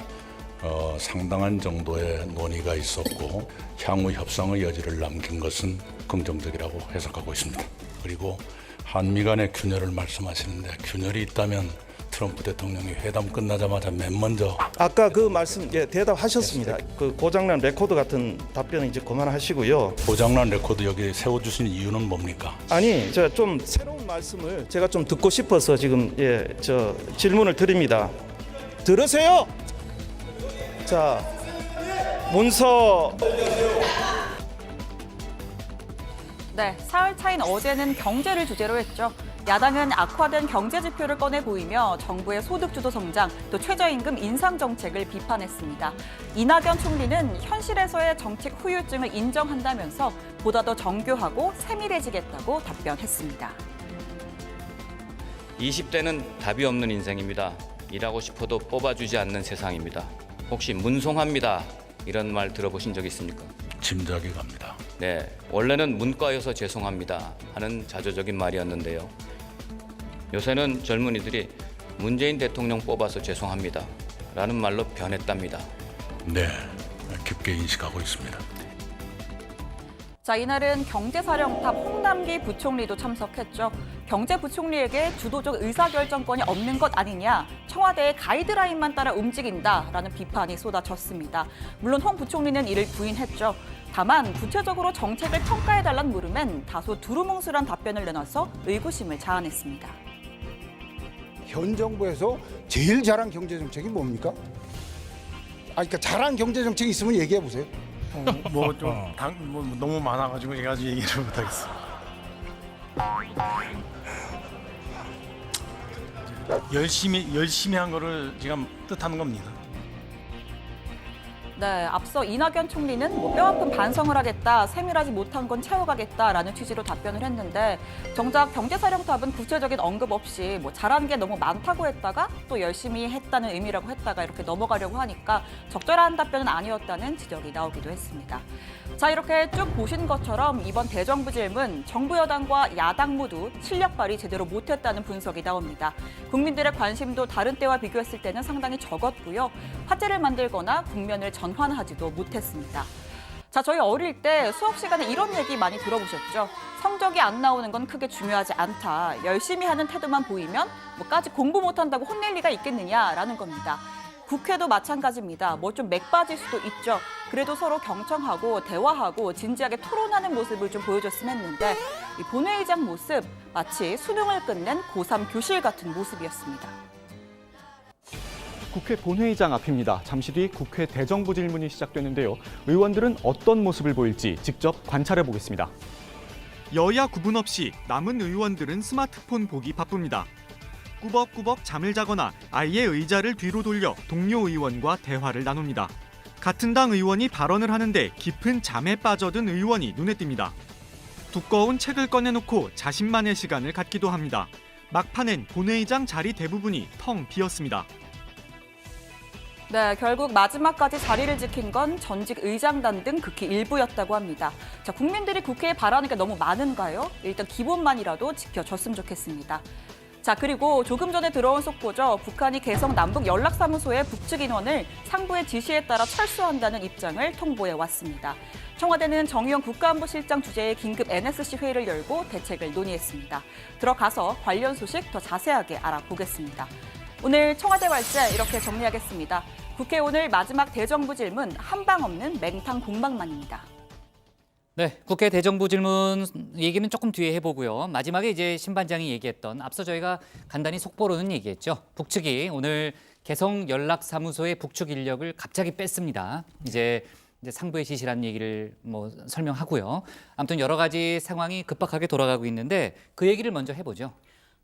Speaker 17: 상당한 정도의 논의가 있었고 향후 협상의 여지를 남긴 것은 긍정적이라고 해석하고 있습니다. 그리고 한미 간의 균열을 말씀하시는데 균열이 있다면 트럼프 대통령이 회담 끝나자마자 맨 먼저
Speaker 18: 아까 그 말씀 대답하셨습니다. 그 고장난 레코드 같은 답변은 이제 그만하시고요.
Speaker 17: 고장난 레코드 여기 세워주신 이유는 뭡니까?
Speaker 18: 아니, 저 좀 새로운 말씀을 제가 좀 듣고 싶어서 지금 질문을 드립니다. 들으세요. 자, 문서.
Speaker 9: 네, 사흘 차인 어제는 경제를 주제로 했죠. 야당은 악화된 경제 지표를 꺼내 보이며 정부의 소득주도 성장, 또 최저임금 인상 정책을 비판했습니다. 이낙연 총리는 현실에서의 정책 후유증을 인정한다면서 보다 더 정교하고 세밀해지겠다고 답변했습니다.
Speaker 19: 20대는 답이 없는 인생입니다. 일하고 싶어도 뽑아주지 않는 세상입니다. 혹시 문송합니다. 이런 말 들어보신 적 있습니까?
Speaker 17: 짐작이 갑니다.
Speaker 19: 네, 원래는 문과여서 죄송합니다 하는 자조적인 말이었는데요. 요새는 젊은이들이 문재인 대통령 뽑아서 죄송합니다 라는 말로 변했답니다.
Speaker 17: 네, 깊게 인식하고 있습니다.
Speaker 9: 자, 이날은 경제사령탑 홍남기 부총리도 참석했죠. 경제부총리에게 주도적 의사결정권이 없는 것 아니냐, 청와대의 가이드라인만 따라 움직인다라는 비판이 쏟아졌습니다. 물론 홍 부총리는 이를 부인했죠. 다만 구체적으로 정책을 평가해달라는 물음엔 다소 두루뭉술한 답변을 내놔서 의구심을 자아냈습니다.
Speaker 20: 현 정부에서 제일 잘한 경제정책이 뭡니까? 그러니까 잘한 경제정책이 있으면 얘기해 보세요.
Speaker 21: 너무 많아가지고 얘기를 못하겠어. 열심히 한 거를 지금 뜻하는 겁니다.
Speaker 9: 네, 앞서 이낙연 총리는 뼈아픈 반성을 하겠다, 세밀하지 못한 건 채워가겠다라는 취지로 답변을 했는데 정작 경제사령탑은 구체적인 언급 없이 잘한 게 너무 많다고 했다가 또 열심히 했다는 의미라고 했다가 이렇게 넘어가려고 하니까 적절한 답변은 아니었다는 지적이 나오기도 했습니다. 자, 이렇게 쭉 보신 것처럼 이번 대정부 질문, 정부 여당과 야당 모두 실력 발휘 제대로 못했다는 분석이 나옵니다. 국민들의 관심도 다른 때와 비교했을 때는 상당히 적었고요. 화제를 만들거나 국면을 전환하지도 못했습니다. 자, 저희 어릴 때 수업 시간에 이런 얘기 많이 들어보셨죠? 성적이 안 나오는 건 크게 중요하지 않다. 열심히 하는 태도만 보이면 뭐까지 공부 못한다고 혼낼 리가 있겠느냐라는 겁니다. 국회도 마찬가지입니다. 좀 맥 빠질 수도 있죠. 그래도 서로 경청하고 대화하고 진지하게 토론하는 모습을 좀 보여줬으면 했는데 이 본회의장 모습 마치 수능을 끝낸 고3 교실 같은 모습이었습니다.
Speaker 22: 국회 본회의장 앞입니다. 잠시 뒤 국회 대정부 질문이 시작되는데요. 의원들은 어떤 모습을 보일지 직접 관찰해 보겠습니다. 여야 구분 없이 남은 의원들은 스마트폰 보기 바쁩니다. 꾸벅꾸벅 잠을 자거나 아예 의자를 뒤로 돌려 동료 의원과 대화를 나눕니다. 같은 당 의원이 발언을 하는데 깊은 잠에 빠져든 의원이 눈에 띕니다. 두꺼운 책을 꺼내놓고 자신만의 시간을 갖기도 합니다. 막판엔 본회의장 자리 대부분이 텅 비었습니다.
Speaker 9: 네, 결국 마지막까지 자리를 지킨 건 전직 의장단 등 극히 일부였다고 합니다. 자, 국민들이 국회에 바라는 게 너무 많은가요? 일단 기본만이라도 지켜줬으면 좋겠습니다. 자, 그리고 조금 전에 들어온 속보죠. 북한이 개성 남북 연락사무소의 북측 인원을 상부의 지시에 따라 철수한다는 입장을 통보해 왔습니다. 청와대는 정의용 국가안보실장 주재의 긴급 NSC 회의를 열고 대책을 논의했습니다. 들어가서 관련 소식 더 자세하게 알아보겠습니다. 오늘 청와대 발제 이렇게 정리하겠습니다. 국회 오늘 마지막 대정부 질문 한방 없는 맹탕 공방만입니다.
Speaker 8: 네, 국회 대정부 질문 얘기는 조금 뒤에 해보고요. 마지막에 이제 신반장이 얘기했던 앞서 저희가 간단히 속보로는 얘기했죠. 북측이 오늘 개성 연락사무소의 북측 인력을 갑자기 뺐습니다. 이제 상부의 지시라는 얘기를 설명하고요. 아무튼 여러 가지 상황이 급박하게 돌아가고 있는데 그 얘기를 먼저 해보죠.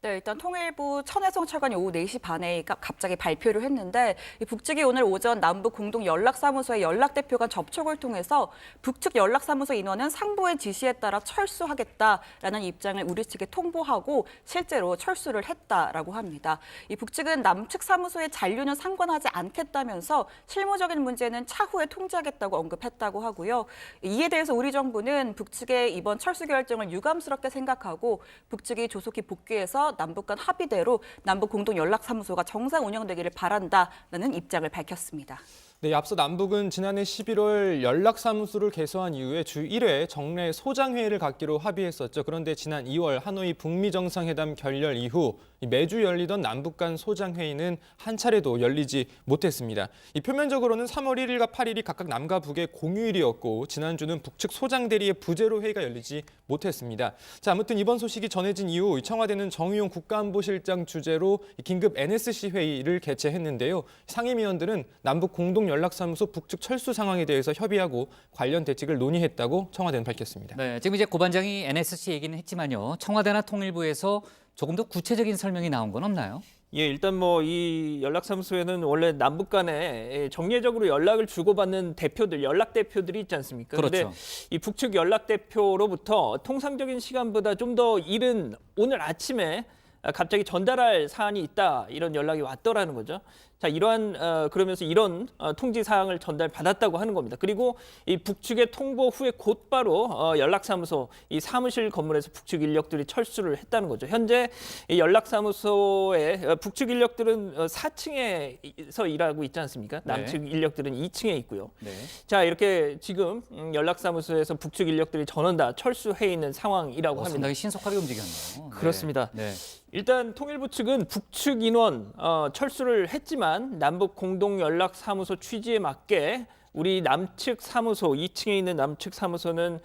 Speaker 9: 네, 일단 통일부 천혜성 차관이 오후 4시 반에 갑자기 발표를 했는데 이 북측이 오늘 오전 남북 공동 연락사무소의 연락대표 간 접촉을 통해서 북측 연락사무소 인원은 상부의 지시에 따라 철수하겠다라는 입장을 우리 측에 통보하고 실제로 철수를 했다라고 합니다. 이 북측은 남측 사무소의 잔류는 상관하지 않겠다면서 실무적인 문제는 차후에 통제하겠다고 언급했다고 하고요. 이에 대해서 우리 정부는 북측의 이번 철수 결정을 유감스럽게 생각하고 북측이 조속히 복귀해서 통해서 남북 간 합의대로 남북 공동 연락사무소가 정상 운영되기를 바란다라는 입장을 밝혔습니다.
Speaker 13: 네, 앞서 남북은 지난해 11월 연락사무소를 개소한 이후에 주 1회 정례 소장회의를 갖기로 합의했었죠. 그런데 지난 2월 하노이 북미 정상회담 결렬 이후 매주 열리던 남북 간 소장회의는 한 차례도 열리지 못했습니다. 이 표면적으로는 3월 1일과 8일이 각각 남과 북의 공휴일이었고 지난주는 북측 소장 대리의 부재로 회의가 열리지 못했습니다. 자, 아무튼 이번 소식이 전해진 이후 청와대는 정의용 국가안보실장 주재로 긴급 NSC 회의를 개최했는데요. 상임위원들은 남북 공동 연락사무소 북측 철수 상황에 대해서 협의하고 관련 대책을 논의했다고 청와대는 밝혔습니다.
Speaker 8: 네, 지금 이제 고 반장이 NSC 얘기는 했지만요. 청와대나 통일부에서 조금 더 구체적인 설명이 나온 건 없나요?
Speaker 14: 예, 일단 뭐 이 연락사무소에는 원래 남북 간에 정례적으로 연락을 주고받는 대표들, 연락 대표들이 있지 않습니까?
Speaker 8: 그렇죠.
Speaker 14: 그런데 이 북측 연락 대표로부터 통상적인 시간보다 좀 더 이른 오늘 아침에 갑자기 전달할 사안이 있다 이런 연락이 왔더라는 거죠. 자, 이러한 그러면서 이런 통지 사항을 전달받았다고 하는 겁니다. 그리고 이 북측의 통보 후에 곧바로 연락사무소 이 사무실 건물에서 북측 인력들이 철수를 했다는 거죠. 현재 이 연락사무소의 북측 인력들은 4층에서 일하고 있지 않습니까? 남측 인력들은 2층에 있고요.
Speaker 8: 네.
Speaker 14: 자, 이렇게 지금 연락사무소에서 북측 인력들이 전원 다 철수해 있는 상황이라고 합니다.
Speaker 8: 상당히 신속하게 움직였네요.
Speaker 14: 그렇습니다.
Speaker 8: 네.
Speaker 14: 일단 통일부 측은 북측 인원 철수를 했지만 남북 공동 연락 사무소 취지에 맞게 우리 남측 사무소 2층에 있는 남측 사무소는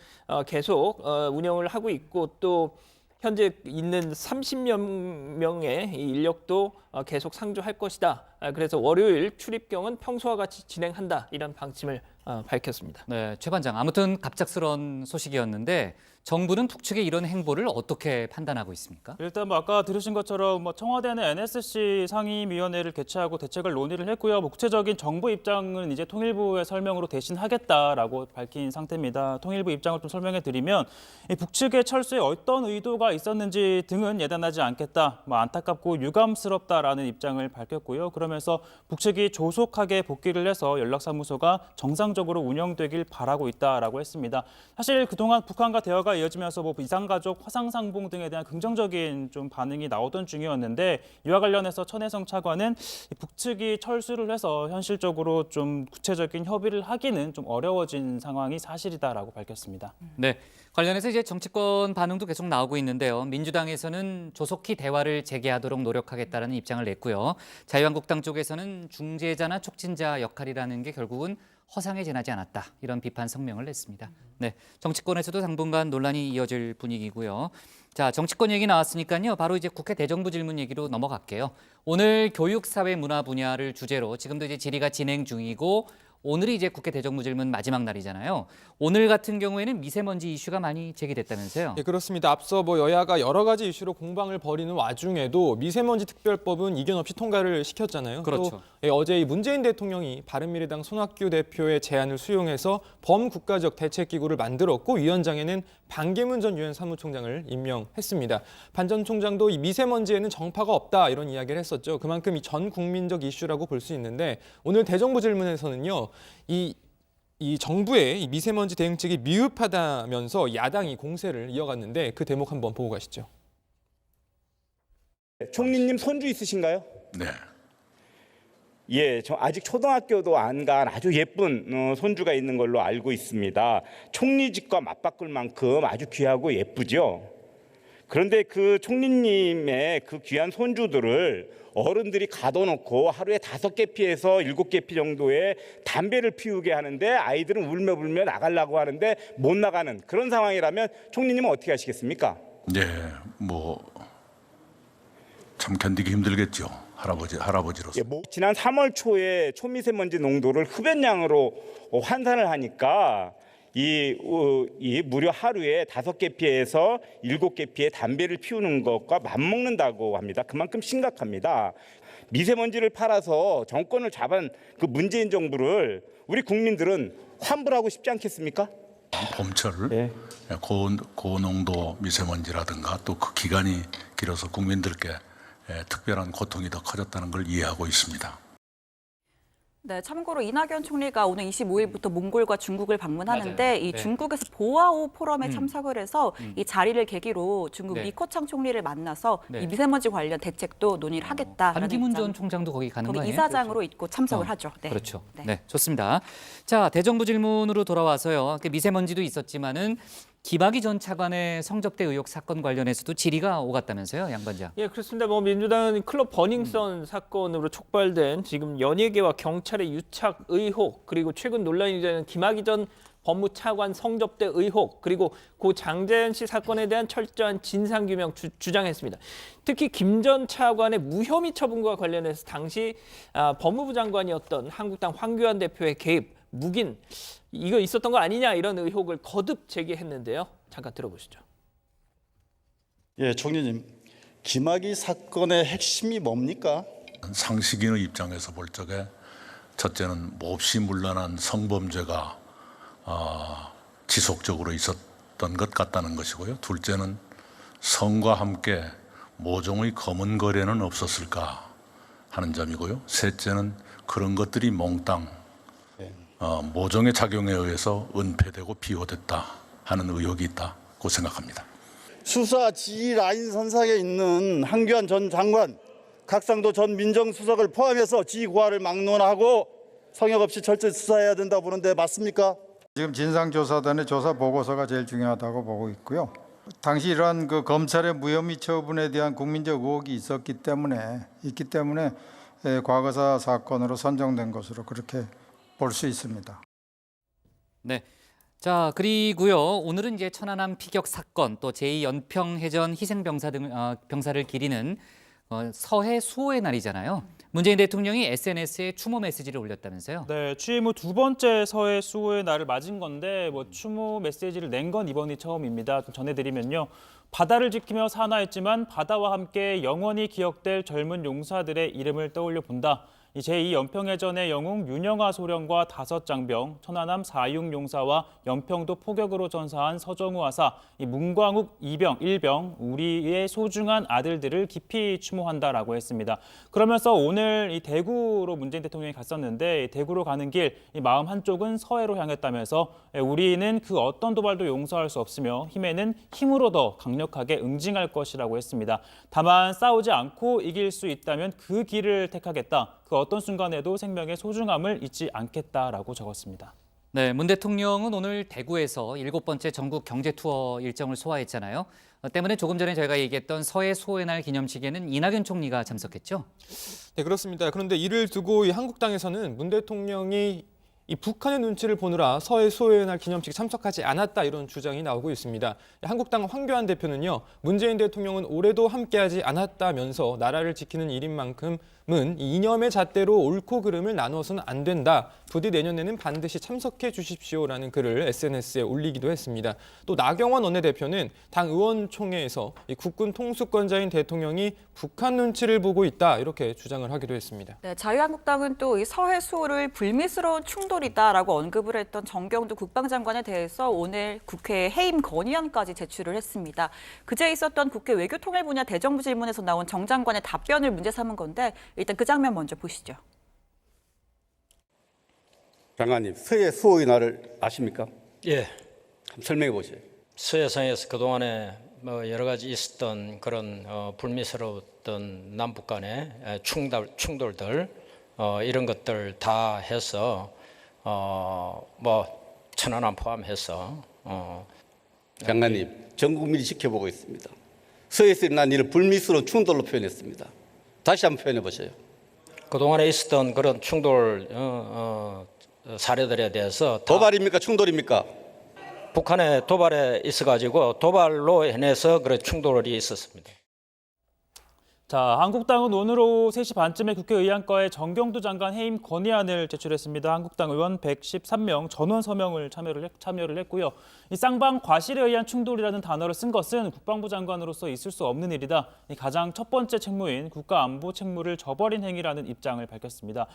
Speaker 14: 계속 운영을 하고 있고 또 현재 있는 30여 명의 인력도 계속 상주할 것이다. 그래서 월요일 출입경은 평소와 같이 진행한다. 이런 방침을 밝혔습니다.
Speaker 8: 네, 최 반장. 아무튼 갑작스러운 소식이었는데 정부는 북측의 이런 행보를 어떻게 판단하고 있습니까?
Speaker 10: 일단 뭐 아까 들으신 것처럼 뭐 청와대는 NSC 상임위원회를 개최하고 대책을 논의를 했고요. 뭐 구체적인 정부 입장은 이제 통일부의 설명으로 대신하겠다라고 밝힌 상태입니다. 통일부 입장을 좀 설명해 드리면 이 북측의 철수에 어떤 의도가 있었는지 등은 예단하지 않겠다. 뭐 안타깝고 유감스럽다라는 입장을 밝혔고요. 그러면서 북측이 조속하게 복귀를 해서 연락사무소가 정상적으로 운영되길 바라고 있다라고 했습니다. 사실 그동안 북한과 대화가 이어지면서 뭐 이산가족, 화상상봉 등에 대한 긍정적인 좀 반응이 나오던 중이었는데 이와 관련해서 천혜성 차관은 북측이 철수를 해서 현실적으로 좀 구체적인 협의를 하기는 좀 어려워진 상황이 사실이다라고 밝혔습니다.
Speaker 8: 네, 관련해서 이제 정치권 반응도 계속 나오고 있는데요. 민주당에서는 조속히 대화를 재개하도록 노력하겠다는 입장을 냈고요. 자유한국당 쪽에서는 중재자나 촉진자 역할이라는 게 결국은 허상에 지나지 않았다. 이런 비판 성명을 냈습니다. 네, 정치권에서도 당분간 논란이 이어질 분위기고요. 자, 정치권 얘기 나왔으니까요. 바로 이제 국회 대정부 질문 얘기로 넘어갈게요. 오늘 교육, 사회, 문화 분야를 주제로 지금도 이제 질의가 진행 중이고 오늘이 이제 국회 대정부 질문 마지막 날이잖아요. 오늘 같은 경우에는 미세먼지 이슈가 많이 제기됐다면서요?
Speaker 13: 네, 그렇습니다. 앞서 뭐 여야가 여러 가지 이슈로 공방을 벌이는 와중에도 미세먼지 특별법은 이견 없이 통과를 시켰잖아요.
Speaker 8: 그렇죠.
Speaker 13: 또 어제 문재인 대통령이 바른미래당 손학규 대표의 제안을 수용해서 범국가적 대책기구를 만들었고 위원장에는 반기문 전 유엔 사무총장을 임명했습니다. 반 전 총장도 이 미세먼지에는 정파가 없다 이런 이야기를 했었죠. 그만큼 이 전 국민적 이슈라고 볼 수 있는데 오늘 대정부 질문에서는요. 이 정부의 이 미세먼지 대응책이 미흡하다면서 야당이 공세를 이어갔는데 그 대목 한번 보고 가시죠.
Speaker 2: 총리님 손주 있으신가요?
Speaker 17: 네.
Speaker 2: 예, 저 아직 초등학교도 안 간 아주 예쁜 손주가 있는 걸로 알고 있습니다. 총리직과 맞바꿀 만큼 아주 귀하고 예쁘죠. 그런데 그 총리님의 그 귀한 손주들을 어른들이 가둬놓고 하루에 5개피에서 7개피 정도의 담배를 피우게 하는데 아이들은 울며불며 나가려고 하는데 못 나가는 그런 상황이라면 총리님은 어떻게 하시겠습니까?
Speaker 17: 네, 뭐 참 견디기 힘들겠죠. 할아버지로서.
Speaker 2: 예, 지난 3월 초에 초미세먼지 농도를 흡연량으로 환산을 하니까 이 무려 하루에 5개피에서 7개피의 담배를 피우는 것과 맞먹는다고 합니다. 그만큼 심각합니다. 미세먼지를 팔아서 정권을 잡은 그 문재인 정부를 우리 국민들은 환불하고 싶지 않겠습니까?
Speaker 17: 봄철
Speaker 2: 네.
Speaker 17: 고농도 미세먼지라든가 또 그 기간이 길어서 국민들께 특별한 고통이 더 커졌다는 걸 이해하고 있습니다.
Speaker 9: 네, 참고로 이낙연 총리가 오늘 25일부터 몽골과 중국을 방문하는데
Speaker 8: 맞아요.
Speaker 9: 이
Speaker 8: 네.
Speaker 9: 중국에서 보아오 포럼에 참석을 해서 이 자리를 계기로 중국
Speaker 8: 네.
Speaker 9: 리커창 총리를 만나서
Speaker 8: 네.
Speaker 9: 이 미세먼지 관련 대책도 논의를 하겠다라는
Speaker 8: 반기문 전
Speaker 9: 입장.
Speaker 8: 총장도 거기 가는 거
Speaker 9: 거기
Speaker 8: 아니에요?
Speaker 9: 이사장으로 있고 참석을 하죠. 네.
Speaker 8: 그렇죠.
Speaker 9: 네.
Speaker 8: 네, 좋습니다. 자, 대정부 질문으로 돌아와서요. 미세먼지도 있었지만은 김학의 전 차관의 성접대 의혹 사건 관련해서도 질의가 오갔다면서요, 양 반장.
Speaker 14: 예, 그렇습니다. 민주당은 클럽 버닝썬 사건으로 촉발된 지금 연예계와 경찰의 유착 의혹, 그리고 최근 논란이 되는 김학의 전 법무차관 성접대 의혹, 그리고 고 장제연 씨 사건에 대한 철저한 진상규명 주장했습니다. 특히 김 전 차관의 무혐의 처분과 관련해서 당시 법무부 장관이었던 한국당 황교안 대표의 개입, 묵인, 이거 있었던 거 아니냐 이런 의혹을 거듭 제기했는데요. 잠깐 들어보시죠.
Speaker 3: 예, 총리님, 김학의 사건의 핵심이 뭡니까?
Speaker 17: 상식인의 입장에서 볼 적에 첫째는 몹시 문란한 성범죄가 지속적으로 있었던 것 같다는 것이고요. 둘째는 성과 함께 모종의 검은 거래는 없었을까 하는 점이고요. 셋째는 그런 것들이 몽땅 모종의 작용에 의해서 은폐되고 비호됐다 하는 의혹이 있다고 생각합니다.
Speaker 3: 수사 지휘 라인 선상에 있는 황교안 전 장관, 각상도 전 민정수석을 포함해서 지휘 고하를 막론하고 성역 없이 철저히 수사해야 된다고 보는데 맞습니까?
Speaker 4: 지금 진상조사단의 조사 보고서가 제일 중요하다고 보고 있고요. 당시 이러한 그 검찰의 무혐의 처분에 대한 국민적 의혹이 있기 때문에 과거사 사건으로 선정된 것으로 그렇게 볼 수 있습니다.
Speaker 8: 네. 자, 그리고요. 오늘은 이제 천안함 피격 사건, 또 제2연평해전 희생병사 등 병사를 기리는 서해 수호의 날이잖아요. 문재인 대통령이 SNS에 추모 메시지를 올렸다면서요?
Speaker 10: 네, 취임 후 두 번째 서해 수호의 날을 맞은 건데 추모 메시지를 낸 건 이번이 처음입니다. 좀 전해드리면요. 바다를 지키며 사나했지만 바다와 함께 영원히 기억될 젊은 용사들의 이름을 떠올려 본다. 제2연평해전의 영웅 윤영하 소령과 5장병, 천안함 4육 용사와 연평도 포격으로 전사한 서정우 하사, 문광욱 2병, 1병, 우리의 소중한 아들들을 깊이 추모한다라고 했습니다. 그러면서 오늘 이 대구로 문재인 대통령이 갔었는데 대구로 가는 길 마음 한쪽은 서해로 향했다면서 우리는 그 어떤 도발도 용서할 수 없으며 힘에는 힘으로 더 강력하게 응징할 것이라고 했습니다. 다만 싸우지 않고 이길 수 있다면 그 길을 택하겠다. 그 어떤 순간에도 생명의 소중함을 잊지 않겠다라고 적었습니다.
Speaker 8: 네, 문 대통령은 오늘 대구에서 7번째 전국 경제 투어 일정을 소화했잖아요. 때문에 조금 전에 저희가 얘기했던 서해 수호의 날 기념식에는 이낙연 총리가 참석했죠.
Speaker 13: 네, 그렇습니다. 그런데 이를 두고 이 한국당에서는 문 대통령이 이 북한의 눈치를 보느라 서해 수호의 날 기념식 참석하지 않았다 이런 주장이 나오고 있습니다. 한국당 황교안 대표는요. 문재인 대통령은 올해도 함께하지 않았다면서 나라를 지키는 일인 만큼은 이념의 잣대로 옳고 그름을 나눠서는 안 된다. 부디 내년에는 반드시 참석해 주십시오라는 글을 SNS에 올리기도 했습니다. 또 나경원 원내대표는 당 의원총회에서 이 국군 통수권자인 대통령이 북한 눈치를 보고 있다 이렇게 주장을 하기도 했습니다.
Speaker 9: 네, 자유한국당은 또 이 서해 수호를 불미스러운 충돌이다라고 언급을 했던 정경두 국방장관에 대해서 오늘 국회에 해임 건의안까지 제출을 했습니다. 그제 있었던 국회 외교통일 분야 대정부 질문에서 나온 정 장관의 답변을 문제 삼은 건데 일단 그 장면 먼저 보시죠.
Speaker 23: 장관님, 서해 수호의 날을 아십니까?
Speaker 24: 예.
Speaker 23: 한번 설명해 보세요.
Speaker 24: 서해상에서 그동안에 여러 가지 있었던 그런 불미스러웠던 남북 간의 충돌들 이런 것들 다 해서 천안함 포함해서
Speaker 23: 장관님, 전 국민이 지켜보고 있습니다. 서해에서 일어난 일을 불미스러운 충돌로 표현했습니다. 다시 한번 표현해 보세요.
Speaker 24: 그동안에 있었던 그런 충돌 사례들에 대해서
Speaker 23: 도발입니까? 충돌입니까?
Speaker 24: 북한의 도발에 있어가지고 도발로 인해서 그런 충돌이 있었습니다.
Speaker 10: 자, 한국당은 오늘 오후 3시 반쯤에 국회 의안과에 정경두 장관 해임 건의안을 제출했습니다. 한국당 의원 113명 전원 서명을 참여를 했고요. 이 쌍방 과실에 의한 충돌이라는 단어를 쓴 것은 국방부 장관으로서 있을 수 없는 일이다. 가장 첫 번째 책무인 국가안보 책무를 저버린 행위라는 입장을 밝혔습니다.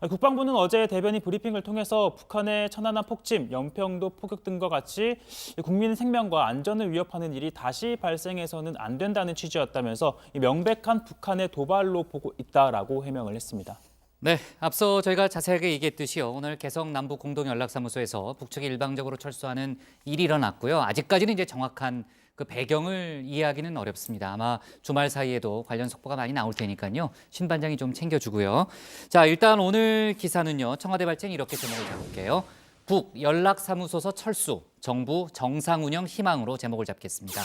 Speaker 10: 국방부는 어제 대변인 브리핑을 통해서 북한의 천안함 폭침, 연평도 포격 등과 같이 국민 생명과 안전을 위협하는 일이 다시 발생해서는 안 된다는 취지였다면서 명백한 북한의 도발로 보고 있다라고 해명을 했습니다.
Speaker 8: 네, 앞서 저희가 자세하게 얘기했듯이요. 오늘 개성 남부 공동연락사무소에서 북측이 일방적으로 철수하는 일이 일어났고요. 아직까지는 이제 정확한 그 배경을 이해하기는 어렵습니다. 아마 주말 사이에도 관련 속보가 많이 나올 테니까요. 신 반장이 좀 챙겨주고요. 자, 일단 오늘 기사는요. 청와대 발제는 이렇게 제목을 잡을게요. 북 연락사무소서 철수, 정부 정상운영 희망으로 제목을 잡겠습니다.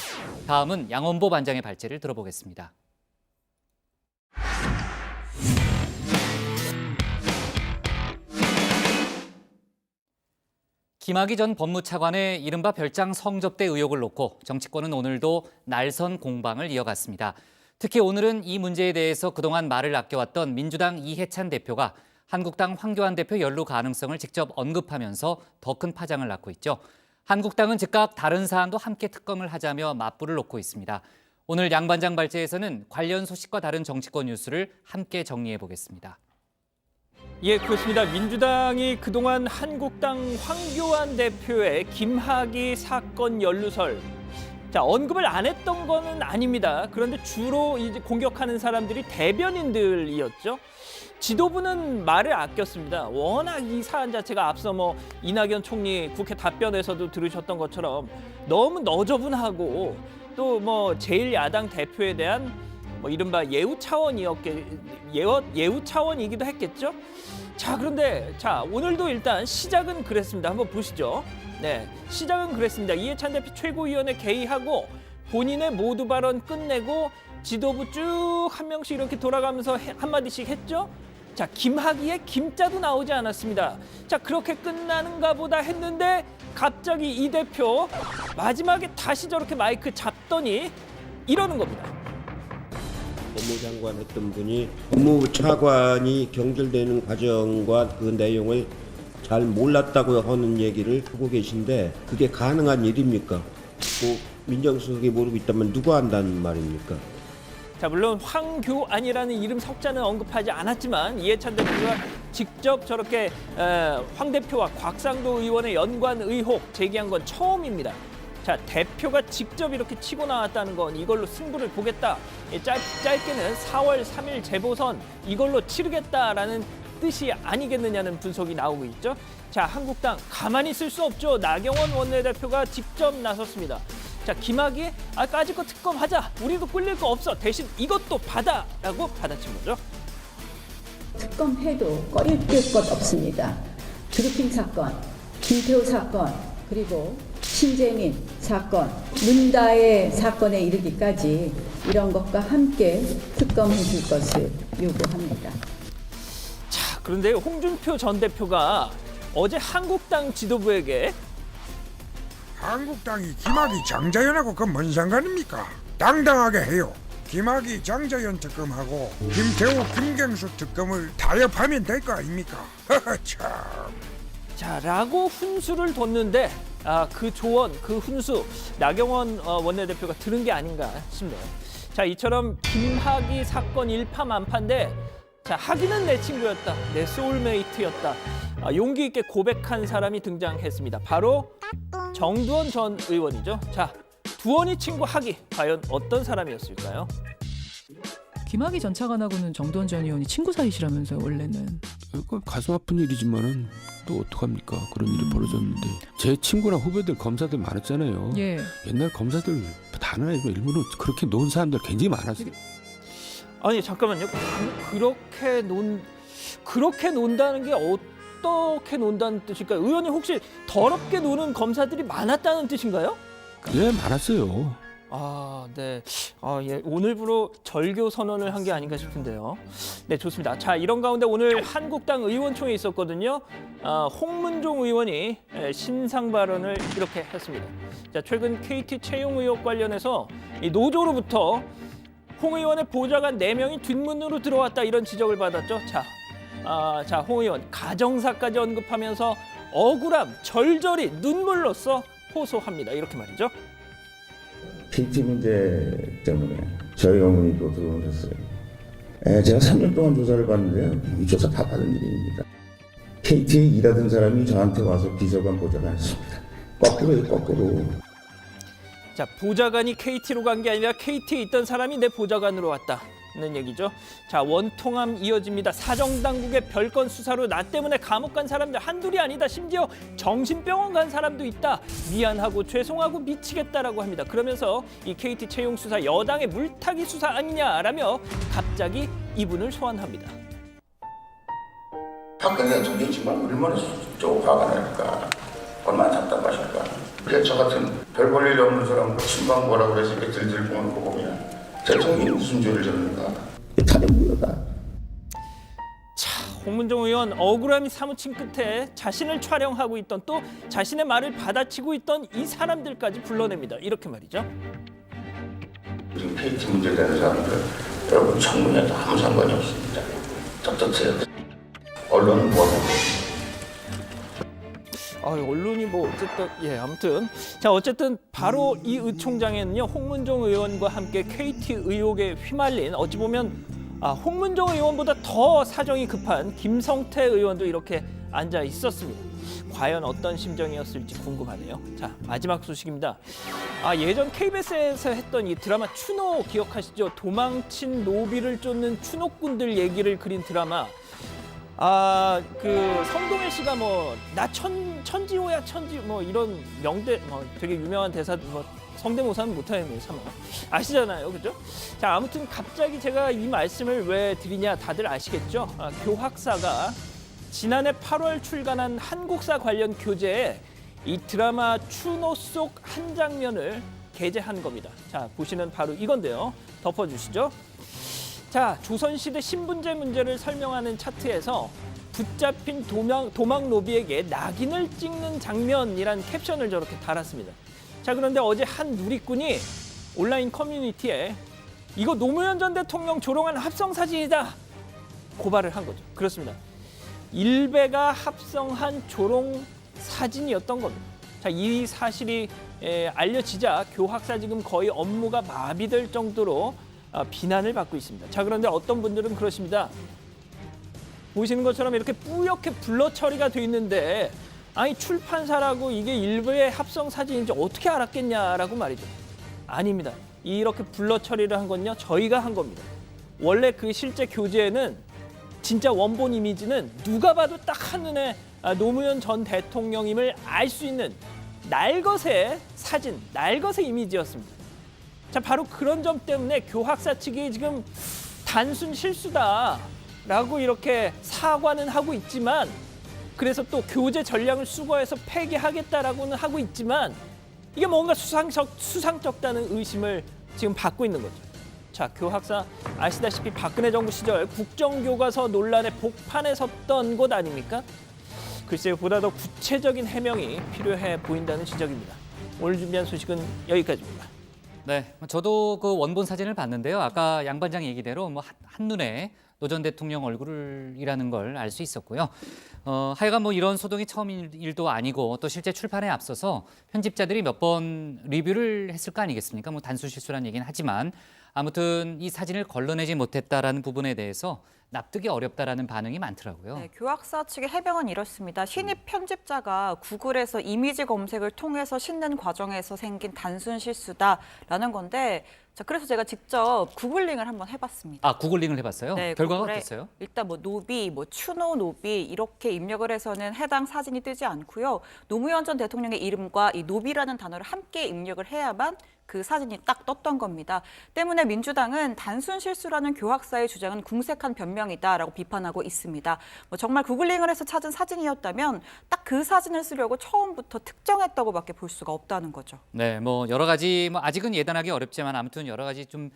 Speaker 8: 다음은 양원보 반장의 발제를 들어보겠습니다. 김학의 전 법무차관의 이른바 별장 성접대 의혹을 놓고 정치권은 오늘도 날선 공방을 이어갔습니다. 특히 오늘은 이 문제에 대해서 그동안 말을 아껴왔던 민주당 이해찬 대표가 한국당 황교안 대표 연루 가능성을 직접 언급하면서 더 큰 파장을 낳고 있죠. 한국당은 즉각 다른 사안도 함께 특검을 하자며 맞불을 놓고 있습니다. 오늘 양 반장 발제에서는 관련 소식과 다른 정치권 뉴스를 함께 정리해 보겠습니다.
Speaker 14: 예, 그렇습니다. 민주당이 그동안 한국당 황교안 대표의 김학의 사건 연루설 언급을 안 했던 거는 아닙니다. 그런데 주로 이제 공격하는 사람들이 대변인들이었죠. 지도부는 말을 아꼈습니다. 워낙 이 사안 자체가 앞서 이낙연 총리 국회 답변에서도 들으셨던 것처럼 너무 너저분하고 또 제1야당 대표에 대한 이른바 예우 차원이기도 했겠죠. 자, 그런데 오늘도 일단 시작은 그랬습니다. 한번 보시죠. 네, 시작은 그랬습니다. 이해찬 대표 최고위원회 개의하고 본인의 모두 발언 끝내고 지도부 쭉 한 명씩 이렇게 돌아가면서 한마디씩 했죠. 자, 김학의의 김자도 나오지 않았습니다. 자, 그렇게 끝나는가 보다 했는데 갑자기 이 대표 마지막에 다시 저렇게 마이크 잡더니 이러는 겁니다.
Speaker 1: 법무장관 했던 분이 법무부 차관이 경질되는 과정과 그 내용을 잘 몰랐다고 하는 얘기를 하고 계신데 그게 가능한 일입니까? 민정수석이 모르고 있다면 누가 한다는 말입니까?
Speaker 14: 자, 물론 황교안이라는 이름 석자는 언급하지 않았지만 이해찬 대표가 직접 저렇게 황 대표와 곽상도 의원의 연관 의혹 제기한 건 처음입니다. 자, 대표가 직접 이렇게 치고 나왔다는 건 이걸로 승부를 보겠다. 짧게는 4월 3일 재보선 이걸로 치르겠다라는 뜻이 아니겠느냐는 분석이 나오고 있죠. 자, 한국당 가만히 있을 수 없죠. 나경원 원내대표가 직접 나섰습니다. 자, 김학의 까짓 거 특검하자. 우리도 꿀릴 거 없어. 대신 이것도 받아라고 받아친 거죠.
Speaker 5: 특검해도 꺼릴 것 없습니다. 드루킹 사건, 김태우 사건, 그리고 신재민 사건, 문다의 사건에 이르기까지 이런 것과 함께 특검해 줄 것을 요구합니다.
Speaker 14: 자, 그런데 홍준표 전 대표가 어제 한국당 지도부에게
Speaker 6: 한국당이 김학의 장자연하고 그 뭔 상관입니까? 당당하게 해요. 김학의 장자연 특검하고 김태우 김경수 특검을 타협하면 될 거 아닙니까? 참.
Speaker 14: 자, 라고 훈수를 뒀는데 그 조언, 그 훈수 나경원 원내대표가 들은 게 아닌가 싶네요. 자, 이처럼 김학의 사건 일파만파인데 자, 학의는 내 친구였다, 내 소울메이트였다. 용기 있게 고백한 사람이 등장했습니다. 바로 정두원 전 의원이죠. 자, 두원이 친구 학의 과연 어떤 사람이었을까요?
Speaker 12: 김학의 전 차관하고는 정두원 전 의원이 친구 사이시라면서요, 원래는.
Speaker 25: 가슴 아픈 일이지만은 또 어떡합니까? 그런 일이 벌어졌는데 제 친구나 후배들 검사들 많았잖아요.
Speaker 12: 예.
Speaker 25: 옛날 검사들 단어나 일부러 그렇게 논 사람들 굉장히 많았어요.
Speaker 14: 아니, 잠깐만요. 그렇게 논다는 게 어떻게 논다는 뜻일까요? 의원님 혹시 더럽게 노는 검사들이 많았다는 뜻인가요?
Speaker 25: 네, 많았어요.
Speaker 14: 네. 예. 오늘부로 절교 선언을 한 게 아닌가 싶은데요. 네, 좋습니다. 자, 이런 가운데 오늘 한국당 의원총회 있었거든요. 홍문종 의원이 신상 발언을 이렇게 했습니다. 자, 최근 KT 채용 의혹 관련해서 이 노조로부터 홍 의원의 보좌관 4명이 뒷문으로 들어왔다 이런 지적을 받았죠. 자, 홍 의원 가정사까지 언급하면서 억울함 절절히 눈물로써 호소합니다. 이렇게 말이죠.
Speaker 26: KT 문제 때문에 저희 어머니도 들어오셨어요. 제가 3년 동안 조사를 받는데요. 이 조사 다 받은 일입니다. KT에 일하던 사람이 저한테 와서 비서관 보좌관 했습니다. 거꾸로.
Speaker 14: 자, 보좌관이 KT로 간 게 아니라 KT에 있던 사람이 내 보좌관으로 왔다. 있다는 얘기죠. 자, 원통함 이어집니다. 사정당국의 별건 수사로 나 때문에 감옥 간 사람들 한둘이 아니다. 심지어 정신병원 간 사람도 있다. 미안하고 죄송하고 미치겠다라고 합니다. 그러면서 이 KT 채용 수사 여당의 물타기 수사 아니냐라며 갑자기 이분을 소환합니다.
Speaker 26: 박근혜 대통령이 정말 얼마나 화가 날까, 얼마나 답답하실까. 그래서 저 같은 별 볼 일 없는 사람 신방 뭐라고 그래서 이렇게 들들 보는 거 보면 대통령이 무슨 죄를 졌는가. 탄핵무효다.
Speaker 14: 홍문종 의원 억울함이 사무친 끝에 자신을 촬영하고 있던 또 자신의 말을 받아치고 있던 이 사람들까지 불러냅니다. 이렇게 말이죠.
Speaker 26: 지금 KT 문제되는 사람들 여러분 청문회도 아무 상관이 없습니다. 떳떳해요. 언론은 뭐 하는 거예요?
Speaker 14: 언론이 뭐 어쨌든 아무튼 자 어쨌든 바로 이 의총장에는요 홍문종 의원과 함께 KT 의혹에 휘말린 어찌 보면 홍문종 의원보다 더 사정이 급한 김성태 의원도 이렇게 앉아 있었습니다. 과연 어떤 심정이었을지 궁금하네요. 자 마지막 소식입니다. 예전 KBS에서 했던 이 드라마 추노 기억하시죠? 도망친 노비를 쫓는 추노꾼들 얘기를 그린 드라마. 그 성동일 씨가 뭐 나 천지호야 천지 뭐 이런 명대 뭐 되게 유명한 대사 뭐 성대모사는 못하는 사람 아시잖아요, 그죠? 자 아무튼 갑자기 제가 이 말씀을 왜 드리냐 다들 아시겠죠? 교학사가 지난해 8월 출간한 한국사 관련 교재에 이 드라마 추노 속 한 장면을 게재한 겁니다. 자 보시는 바로 이건데요. 덮어주시죠. 자, 조선시대 신분제 문제를 설명하는 차트에서 붙잡힌 도망 노비에게 낙인을 찍는 장면이란 캡션을 저렇게 달았습니다. 자, 그런데 어제 한 누리꾼이 온라인 커뮤니티에 이거 노무현 전 대통령 조롱한 합성사진이다 고발을 한 거죠. 그렇습니다. 일베가 합성한 조롱 사진이었던 겁니다. 자, 이 사실이 알려지자 교학사 지금 거의 업무가 마비될 정도로 비난을 받고 있습니다. 자, 그런데 어떤 분들은 그러십니다. 보시는 것처럼 이렇게 뿌옇게 블러 처리가 돼 있는데 아니 출판사라고 이게 일부의 합성 사진인지 어떻게 알았겠냐라고 말이죠. 아닙니다. 이렇게 블러 처리를 한 건요. 저희가 한 겁니다. 원래 그 실제 교재에는 진짜 원본 이미지는 누가 봐도 딱 한눈에 노무현 전 대통령임을 알 수 있는 날것의 사진, 날것의 이미지였습니다. 자, 바로 그런 점 때문에 교학사 측이 지금 단순 실수다라고 이렇게 사과는 하고 있지만 그래서 또 교재 전량을 수거해서 폐기하겠다라고는 하고 있지만 이게 뭔가 수상쩍다는 의심을 지금 받고 있는 거죠. 자, 교학사 아시다시피 박근혜 정부 시절 국정교과서 논란의 복판에 섰던 곳 아닙니까? 글쎄요, 보다 더 구체적인 해명이 필요해 보인다는 지적입니다. 오늘 준비한 소식은 여기까지입니다.
Speaker 8: 네, 저도 그 원본 사진을 봤는데요. 아까 양 반장 얘기대로 뭐 한눈에 노 전 대통령 얼굴이라는 걸 알 수 있었고요. 하여간 뭐 이런 소동이 처음 일도 아니고 또 실제 출판에 앞서서 편집자들이 몇 번 리뷰를 했을 거 아니겠습니까? 뭐 단순 실수라는 얘기는 하지만 아무튼 이 사진을 걸러내지 못했다라는 부분에 대해서 납득이 어렵다라는 반응이 많더라고요.
Speaker 9: 네, 교학사 측의 해명은 이렇습니다. 신입 편집자가 구글에서 이미지 검색을 통해서 싣는 과정에서 생긴 단순 실수다라는 건데 자, 그래서 제가 직접 구글링을 한번 해봤습니다.
Speaker 8: 구글링을 해봤어요?
Speaker 9: 네,
Speaker 8: 결과가 어땠어요? 일단
Speaker 9: 뭐 노비, 뭐 추노 노비 이렇게 입력을 해서는 해당 사진이 뜨지 않고요. 노무현 전 대통령의 이름과 이 노비라는 단어를 함께 입력을 해야만 그 사진이 딱 떴던 겁니다. 때문에 민주당은 단순 실수라는 교학사의 주장은 궁색한 변명이다라고 비판하고 있습니다. 뭐 정말 구글링을 해서 찾은 사진이었다면 딱 그 사진을 쓰려고 처음부터 특정했다고밖에 볼 수가 없다는 거죠.
Speaker 8: 네, 뭐 여러 가지 뭐 아직은 예단하기 어렵지만 아무튼 여러 가지 좀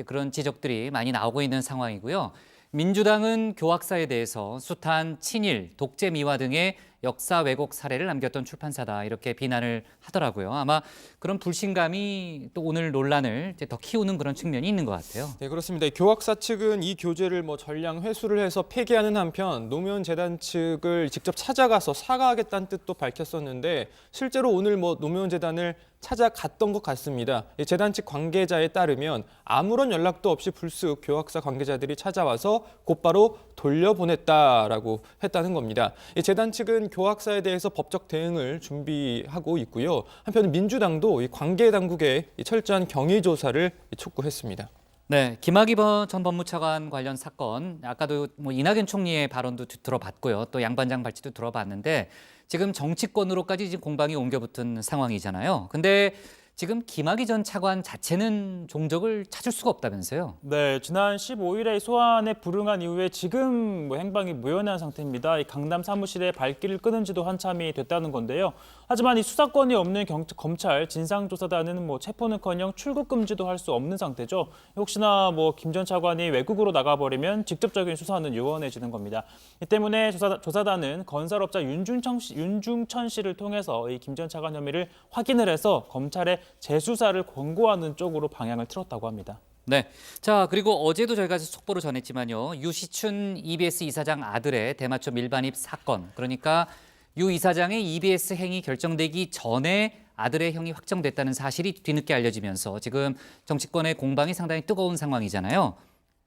Speaker 8: 그런 지적들이 많이 나오고 있는 상황이고요. 민주당은 교학사에 대해서 숱한 친일, 독재 미화 등의 역사 왜곡 사례를 남겼던 출판사다 이렇게 비난을 하더라고요. 아마 그런 불신감이 또 오늘 논란을 이제 더 키우는 그런 측면이 있는 것 같아요.
Speaker 13: 네, 그렇습니다. 교학사 측은 이 교재를 뭐 전량 회수를 해서 폐기하는 한편 노무현 재단 측을 직접 찾아가서 사과하겠다는 뜻도 밝혔었는데 실제로 오늘 뭐 노무현 재단을 찾아갔던 것 같습니다. 재단 측 관계자에 따르면 아무런 연락도 없이 불쑥 교학사 관계자들이 찾아와서 곧바로 돌려보냈다라고 했다는 겁니다. 재단 측은 교학사에 대해서 법적 대응을 준비하고 있고요. 한편 민주당도 이 관계 당국의 철저한 경위 조사를 촉구했습니다.
Speaker 8: 네, 김학의 전 법무차관 관련 사건, 아까도 뭐 이낙연 총리의 발언도 들어봤고요. 또 양 반장 발언도 들어봤는데 지금 정치권으로까지 지금 공방이 옮겨붙은 상황이잖아요. 근데 지금 김학의 전 차관 자체는 종적을 찾을 수가 없다면서요?
Speaker 10: 네, 지난 15일에 소환에 불응한 이후에 지금 행방이 무연한 상태입니다. 이 강남 사무실에 발길을 끊은 지도 한참이 됐다는 건데요. 하지만 이 수사권이 없는 검찰 진상조사단은 체포는커녕 출국 금지도 할 수 없는 상태죠. 혹시나 김 전 차관이 외국으로 나가버리면 직접적인 수사는 요원해지는 겁니다. 이 때문에 조사단은 건설업자 윤중천 씨를 통해서 이 김 전 차관 혐의를 확인을 해서 검찰에 재수사를 권고하는 쪽으로 방향을 틀었다고 합니다.
Speaker 8: 네. 자, 그리고 어제도 저희가 속보를 전했지만요. 유시춘 EBS 이사장 아들의 대마초 밀반입 사건. 그러니까 유 이사장의 EBS 행위 결정되기 전에 아들의 형이 확정됐다는 사실이 뒤늦게 알려지면서 지금 정치권의 공방이 상당히 뜨거운 상황이잖아요.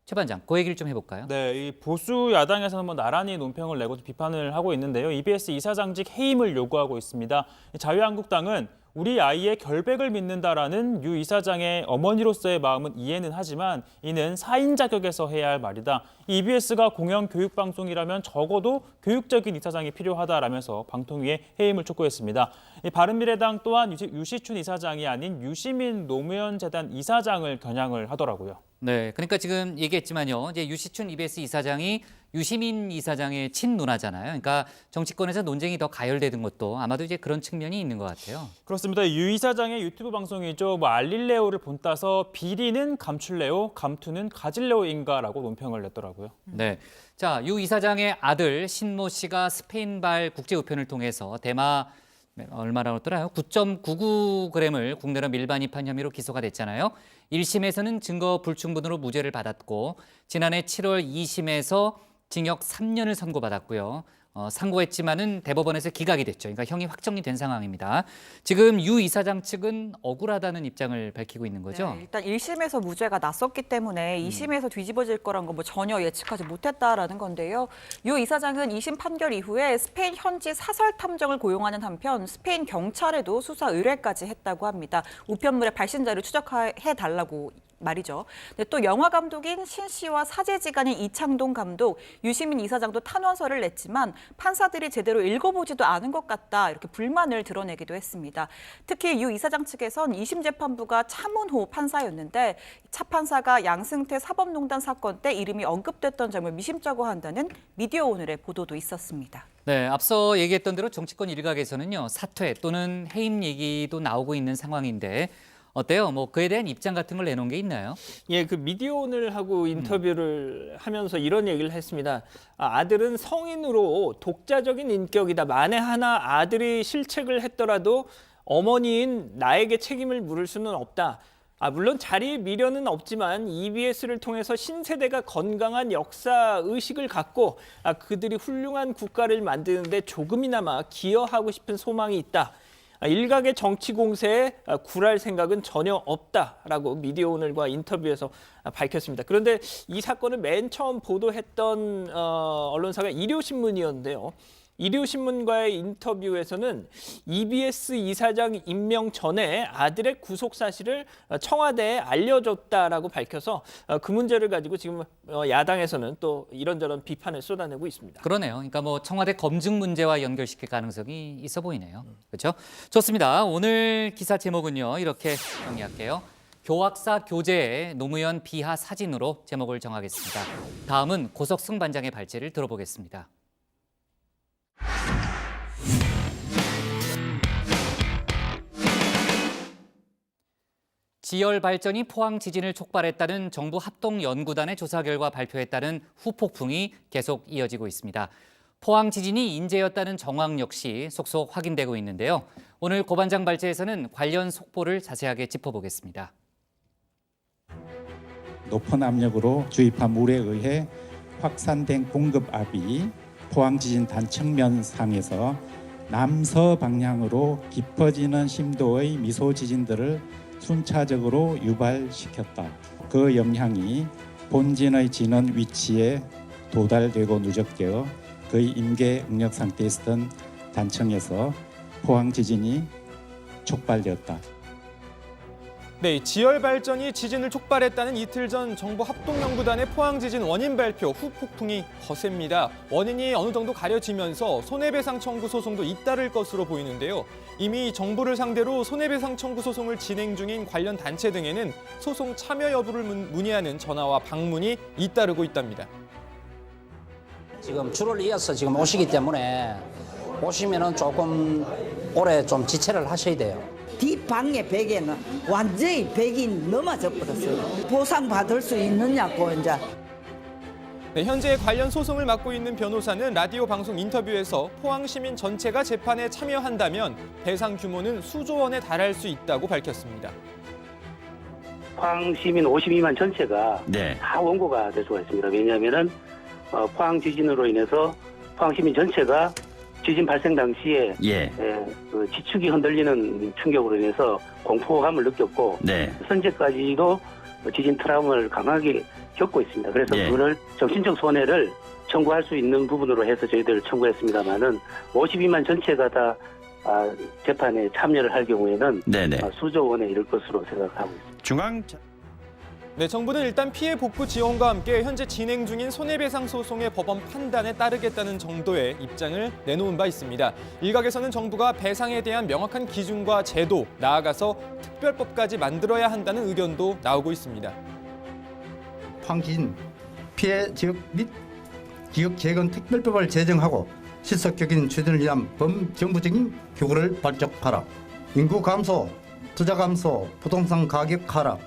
Speaker 8: 최 반장, 그 얘기를 좀 해볼까요?
Speaker 10: 네, 이 보수 야당에서는 나란히 논평을 내고 비판을 하고 있는데요. EBS 이사장직 해임을 요구하고 있습니다. 자유한국당은 우리 아이의 결백을 믿는다라는 유 이사장의 어머니로서의 마음은 이해는 하지만 이는 사인 자격에서 해야 할 말이다. EBS가 공영교육방송이라면 적어도 교육적인 이사장이 필요하다라면서 방통위에 해임을 촉구했습니다. 바른미래당 또한 유시춘 이사장이 아닌 유시민 노무현 재단 이사장을 겨냥을 하더라고요.
Speaker 8: 네, 그러니까 지금 얘기했지만요. 이제 유시춘 EBS 이사장이 유시민 이사장의 친누나잖아요. 그러니까 정치권에서 논쟁이 더 가열되는 것도 아마도 이제 그런 측면이 있는 것 같아요.
Speaker 10: 그렇습니다. 유 이사장의 유튜브 방송이죠. 알릴레오를 본따서 비리는 감출레오, 감투는 가질레오인가라고 논평을 냈더라고요.
Speaker 8: 네, 자, 유 이사장의 아들 신모 씨가 스페인발 국제우편을 통해서 대마 얼마라고 했더라요? 9.99g을 국내로 밀반입한 혐의로 기소가 됐잖아요. 1심에서는 증거 불충분으로 무죄를 받았고 지난해 7월 2심에서 징역 3년을 선고받았고요. 상고했지만은 대법원에서 기각이 됐죠. 그러니까 형이 확정이 된 상황입니다. 지금 유 이사장 측은 억울하다는 입장을 밝히고 있는 거죠.
Speaker 9: 네, 일단 1심에서 무죄가 났었기 때문에 2심에서 뒤집어질 거란 거 전혀 예측하지 못했다라는 건데요. 유 이사장은 2심 판결 이후에 스페인 현지 사설 탐정을 고용하는 한편 스페인 경찰에도 수사 의뢰까지 했다고 합니다. 우편물의 발신자를 추적해달라고 말이죠. 근데 또 영화 감독인 신 씨와 사제지간인 이창동 감독, 유시민 이사장도 탄원서를 냈지만 판사들이 제대로 읽어보지도 않은 것 같다 이렇게 불만을 드러내기도 했습니다. 특히 유 이사장 측에선 2심 재판부가 차문호 판사였는데 차 판사가 양승태 사법농단 사건 때 이름이 언급됐던 점을 미심쩍어 한다는 미디어오늘의 보도도 있었습니다.
Speaker 8: 네, 앞서 얘기했던 대로 정치권 일각에서는요, 사퇴 또는 해임 얘기도 나오고 있는 상황인데 어때요? 그에 대한 입장 같은 걸 내놓은 게 있나요?
Speaker 14: 예, 그 미디어오늘하고 인터뷰를 하면서 이런 얘기를 했습니다. 아들은 성인으로 독자적인 인격이다. 만에 하나 아들이 실책을 했더라도 어머니인 나에게 책임을 물을 수는 없다. 물론 자리에 미련은 없지만 EBS를 통해서 신세대가 건강한 역사 의식을 갖고 그들이 훌륭한 국가를 만드는데 조금이나마 기여하고 싶은 소망이 있다. 일각의 정치 공세에 굴할 생각은 전혀 없다라고 미디어오늘과 인터뷰에서 밝혔습니다. 그런데 이 사건을 맨 처음 보도했던 언론사가 일요신문이었는데요. 일요신문과의 인터뷰에서는 EBS 이사장 임명 전에 아들의 구속 사실을 청와대에 알려줬다라고 밝혀서 그 문제를 가지고 지금 야당에서는 또 이런저런 비판을 쏟아내고 있습니다.
Speaker 8: 그러네요. 그러니까 청와대 검증 문제와 연결시킬 가능성이 있어 보이네요. 그렇죠? 좋습니다. 오늘 기사 제목은요. 이렇게 정리할게요. 교학사 교재에 노무현 비하 사진으로 제목을 정하겠습니다. 다음은 고석승 반장의 발제를 들어보겠습니다. 지열 발전이 포항 지진을 촉발했다는 정부 합동연구단의 조사 결과 발표에 따른 후폭풍이 계속 이어지고 있습니다. 포항 지진이 인재였다는 정황 역시 속속 확인되고 있는데요. 오늘 고 반장 발제에서는 관련 속보를 자세하게 짚어보겠습니다.
Speaker 7: 높은 압력으로 주입한 물에 의해 확산된 공급압이 포항 지진 단층면 상에서 남서 방향으로 깊어지는 심도의 미소 지진들을 순차적으로 유발시켰다. 그 영향이 본진의 진원 위치에 도달되고 누적되어 거의 임계 응력 상태에 있었던 단층에서 포항 지진이 촉발되었다.
Speaker 13: 네, 지열 발전이 지진을 촉발했다는 이틀 전 정부 합동연구단의 포항 지진 원인 발표 후 폭풍이 거셉니다. 원인이 어느 정도 가려지면서 손해배상 청구 소송도 잇따를 것으로 보이는데요. 이미 정부를 상대로 손해배상 청구 소송을 진행 중인 관련 단체 등에는 소송 참여 여부를 문의하는 전화와 방문이 잇따르고 있답니다.
Speaker 11: 지금 줄을 이어서 지금 오시기 때문에 오시면은 조금 오래 좀 지체를 하셔야 돼요.
Speaker 15: 뒷방의 베개는 완전히 벽이 넘어져 버렸어요. 보상받을 수 있느냐고 이제.
Speaker 13: 네, 현재 관련 소송을 맡고 있는 변호사는 라디오 방송 인터뷰에서 포항 시민 전체가 재판에 참여한다면 배상 규모는 수조 원에 달할 수 있다고 밝혔습니다.
Speaker 16: 포항 시민 52만 전체가 다 원고가 될 수가 있습니다. 왜냐하면은 포항 지진으로 인해서 포항 시민 전체가 지진 발생 당시에 그 지축이 흔들리는 충격으로 인해서 공포감을 느꼈고 현재까지도 지진 트라우마를 강하게 겪고 있습니다. 그래서 그걸 정신적 손해를 청구할 수 있는 부분으로 해서 저희들 청구했습니다만은 52만 전체가 다 재판에 참여를 할 경우에는 수조 원에 이를 것으로 생각하고 있습니다.
Speaker 13: 네, 정부는 일단 피해 복구 지원과 함께 현재 진행 중인 손해배상 소송의 법원 판단에 따르겠다는 정도의 입장을 내놓은 바 있습니다. 일각에서는 정부가 배상에 대한 명확한 기준과 제도, 나아가서 특별법까지 만들어야 한다는 의견도 나오고 있습니다.
Speaker 18: 포항 지진 피해 지역 및 지역 재건 특별법을 제정하고 실질적인 추진을 위한 범정부적인 교구를 발족하라. 인구 감소, 투자 감소, 부동산 가격 하락,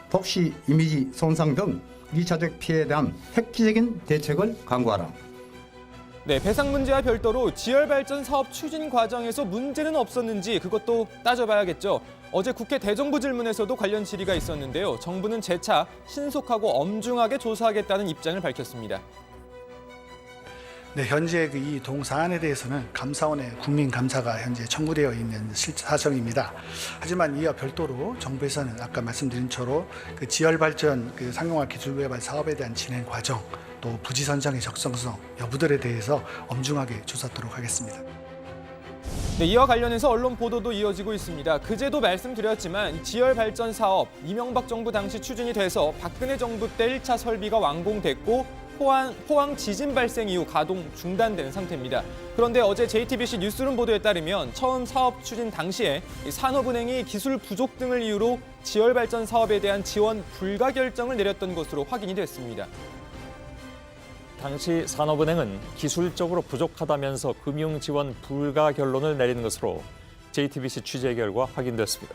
Speaker 18: 도시 이미지 손상 등 2차적 피해에 대한 획기적인 대책을 강구하라.
Speaker 13: 네, 배상 문제와 별도로 지열 발전 사업 추진 과정에서 문제는 없었는지 그것도 따져봐야겠죠. 어제 국회 대정부 질문에서도 관련 질의가 있었는데요. 정부는 재차 신속하고 엄중하게 조사하겠다는 입장을 밝혔습니다.
Speaker 19: 네, 현재 이 동사안에 대해서는 감사원의 국민감사가 현재 청구되어 있는 사정입니다. 하지만 이와 별도로 정부에서는 아까 말씀드린 처로 그 지열 발전 상용화 기술 개발 사업에 대한 진행 과정, 또 부지 선정의 적성성 여부들에 대해서 엄중하게 조사하도록 하겠습니다.
Speaker 13: 네, 이와 관련해서 언론 보도도 이어지고 있습니다. 그제도 말씀드렸지만 지열 발전 사업 이명박 정부 당시 추진이 돼서 박근혜 정부 때 1차 설비가 완공됐고 포항 지진 발생 이후 가동 중단된 상태입니다. 그런데 어제 JTBC 뉴스룸 보도에 따르면 처음 사업 추진 당시에 산업은행이 기술 부족 등을 이유로 지열 발전 사업에 대한 지원 불가 결정을 내렸던 것으로 확인이 됐습니다.
Speaker 20: 당시 산업은행은 기술적으로 부족하다면서 금융 지원 불가 결론을 내린 것으로 JTBC 취재 결과 확인됐습니다.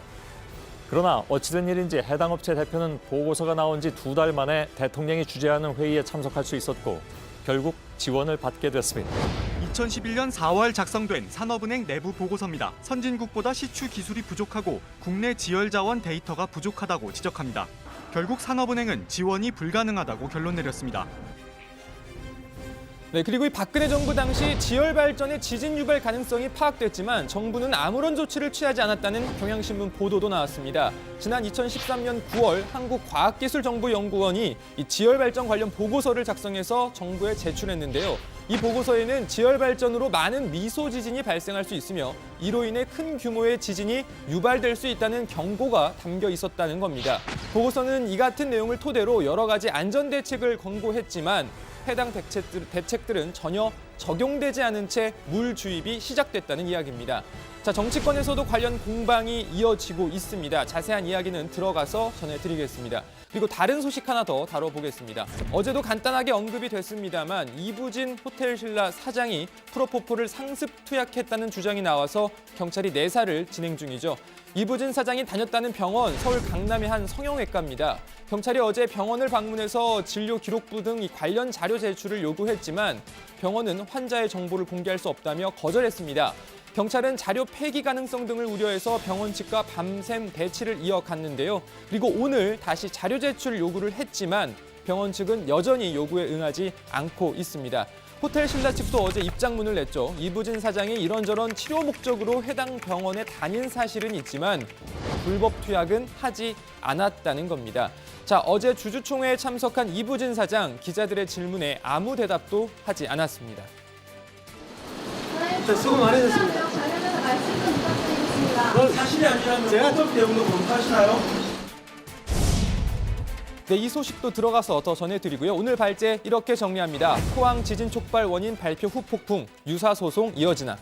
Speaker 20: 그러나 어찌된 일인지 해당 업체 대표는 보고서가 나온 지 2달 만에 대통령이 주재하는 회의에 참석할 수 있었고 결국 지원을 받게 됐습니다.
Speaker 22: 2011년 4월 작성된 산업은행 내부 보고서입니다. 선진국보다 시추 기술이 부족하고 국내 지열 자원 데이터가 부족하다고 지적합니다. 결국 산업은행은 지원이 불가능하다고 결론 내렸습니다.
Speaker 13: 네, 그리고 이 박근혜 정부 당시 지열 발전의 지진 유발 가능성이 파악됐지만 정부는 아무런 조치를 취하지 않았다는 경향신문 보도도 나왔습니다. 지난 2013년 9월 한국과학기술정보연구원이 이 지열 발전 관련 보고서를 작성해서 정부에 제출했는데요. 이 보고서에는 지열 발전으로 많은 미소 지진이 발생할 수 있으며 이로 인해 큰 규모의 지진이 유발될 수 있다는 경고가 담겨 있었다는 겁니다. 보고서는 이 같은 내용을 토대로 여러 가지 안전 대책을 권고했지만 해당 대책들은 전혀 적용되지 않은 채 물 주입이 시작됐다는 이야기입니다. 자, 정치권에서도 관련 공방이 이어지고 있습니다. 자세한 이야기는 들어가서 전해드리겠습니다. 그리고 다른 소식 하나 더 다뤄보겠습니다. 어제도 간단하게 언급이 됐습니다만 이부진 호텔신라 사장이 프로포폴을 상습 투약했다는 주장이 나와서 경찰이 내사를 진행 중이죠. 이부진 사장이 다녔다는 병원 서울 강남의 한 성형외과입니다. 경찰이 어제 병원을 방문해서 진료 기록부 등 관련 자료 제출을 요구했지만 병원은 환자의 정보를 공개할 수 없다며 거절했습니다. 경찰은 자료 폐기 가능성 등을 우려해서 병원 측과 밤샘 대치를 이어갔는데요. 그리고 오늘 다시 자료 제출 요구를 했지만 병원 측은 여전히 요구에 응하지 않고 있습니다. 호텔 신라 측도 어제 입장문을 냈죠. 이부진 사장이 이런저런 치료 목적으로 해당 병원에 다닌 사실은 있지만 불법 투약은 하지 않았다는 겁니다. 자, 어제 주주총회에 참석한 이부진 사장, 기자들의 질문에 아무 대답도 하지 않았습니다.
Speaker 27: 수고 많으셨습니다. 그건 사실이 아니라면 제가 좀 내용도 검토하시나요?
Speaker 13: 네, 이 소식도 들어가서 더 전해드리고요. 오늘 발제 이렇게 정리합니다. 포항 지진 촉발 원인 발표 후 폭풍, 유사 소송 이어지나.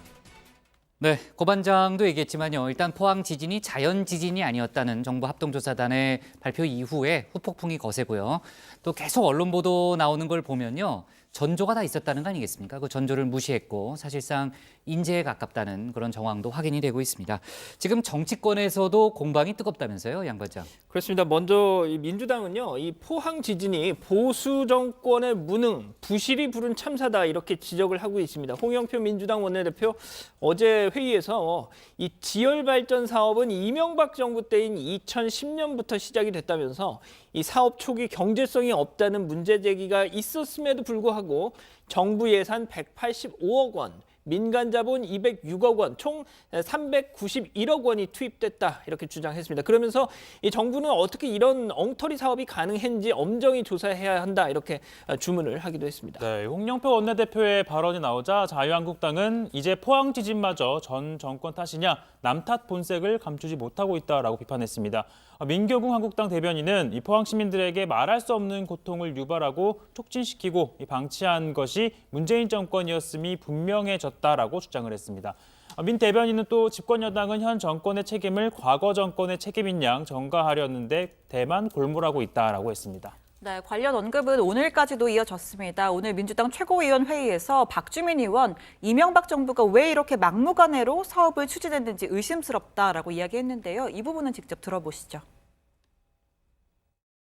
Speaker 8: 네, 고 반장도 얘기했지만요. 일단 포항 지진이 자연 지진이 아니었다는 정부 합동조사단의 발표 이후에 후폭풍이 거세고요. 또 계속 언론 보도 나오는 걸 보면요. 전조가 다 있었다는 거 아니겠습니까? 그 전조를 무시했고 사실상 인재에 가깝다는 그런 정황도 확인이 되고 있습니다. 지금 정치권에서도 공방이 뜨겁다면서요, 양 반장?
Speaker 14: 그렇습니다. 먼저 이 민주당은요, 이 포항 지진이 보수 정권의 무능, 부실이 부른 참사다 이렇게 지적을 하고 있습니다. 홍영표 민주당 원내대표 어제 회의에서 이 지열 발전 사업은 이명박 정부 때인 2010년부터 시작이 됐다면서 이 사업 초기 경제성이 없다는 문제 제기가 있었음에도 불구하고 정부 예산 185억 원, 민간 자본 206억 원, 총 391억 원이 투입됐다 이렇게 주장했습니다. 그러면서 이 정부는 어떻게 이런 엉터리 사업이 가능했는지 엄정히 조사해야 한다 이렇게 주문을 하기도 했습니다.
Speaker 10: 네, 홍영표 원내대표의 발언이 나오자 자유한국당은 이제 포항 지진마저 전 정권 탓이냐 남 탓 본색을 감추지 못하고 있다라고 비판했습니다. 민경웅 한국당 대변인은 이 포항 시민들에게 말할 수 없는 고통을 유발하고 촉진시키고 방치한 것이 문재인 정권이었음이 분명해졌다라고 주장을 했습니다. 민 대변인은 또 집권 여당은 현 정권의 책임을 과거 정권의 책임인 양 전가하려는데 대만 골몰하고 있다라고 했습니다.
Speaker 9: 네, 관련 언급은 오늘까지도 이어졌습니다. 오늘 민주당 최고위원 회의에서 박주민 의원, 이명박 정부가 왜 이렇게 막무가내로 사업을 추진했는지 의심스럽다라고 이야기했는데요. 이 부분은 직접 들어보시죠.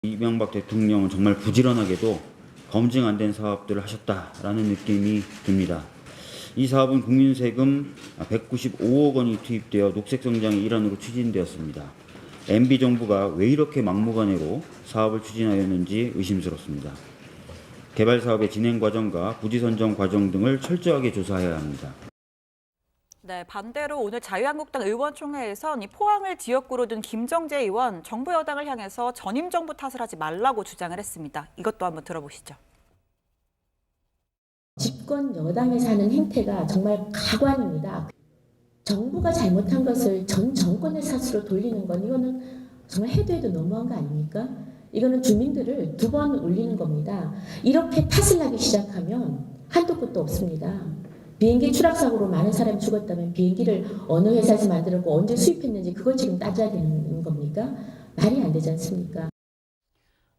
Speaker 2: 이명박 대통령은 정말 부지런하게도 검증 안 된 사업들을 하셨다라는 느낌이 듭니다. 이 사업은 국민 세금 195억 원이 투입되어 녹색성장의 일환으로 추진되었습니다. MB 정부가 왜 이렇게 막무가내로 사업을 추진하였는지 의심스럽습니다. 개발 사업의 진행 과정과 부지 선정 과정 등을 철저하게 조사해야 합니다.
Speaker 9: 네, 반대로 오늘 자유한국당 의원총회에선 이 포항을 지역구로 둔 김정재 의원, 정부 여당을 향해서 전임 정부 탓을 하지 말라고 주장을 했습니다. 이것도 한번 들어보시죠.
Speaker 3: 집권 여당에서 하는 행태가 정말 가관입니다. 정부가 잘못한 것을 전 정권의 탓으로 돌리는 건 이거는 정말 해도 너무한 거 아닙니까? 이거는 주민들을 두 번 울리는 겁니다. 이렇게 탓을 하기 시작하면 한도 끝도 없습니다. 비행기 추락사고로 많은 사람이 죽었다면 비행기를 어느 회사에서 만들었고 언제 수입했는지 그걸 지금 따져야 되는 겁니까? 말이 안 되지 않습니까?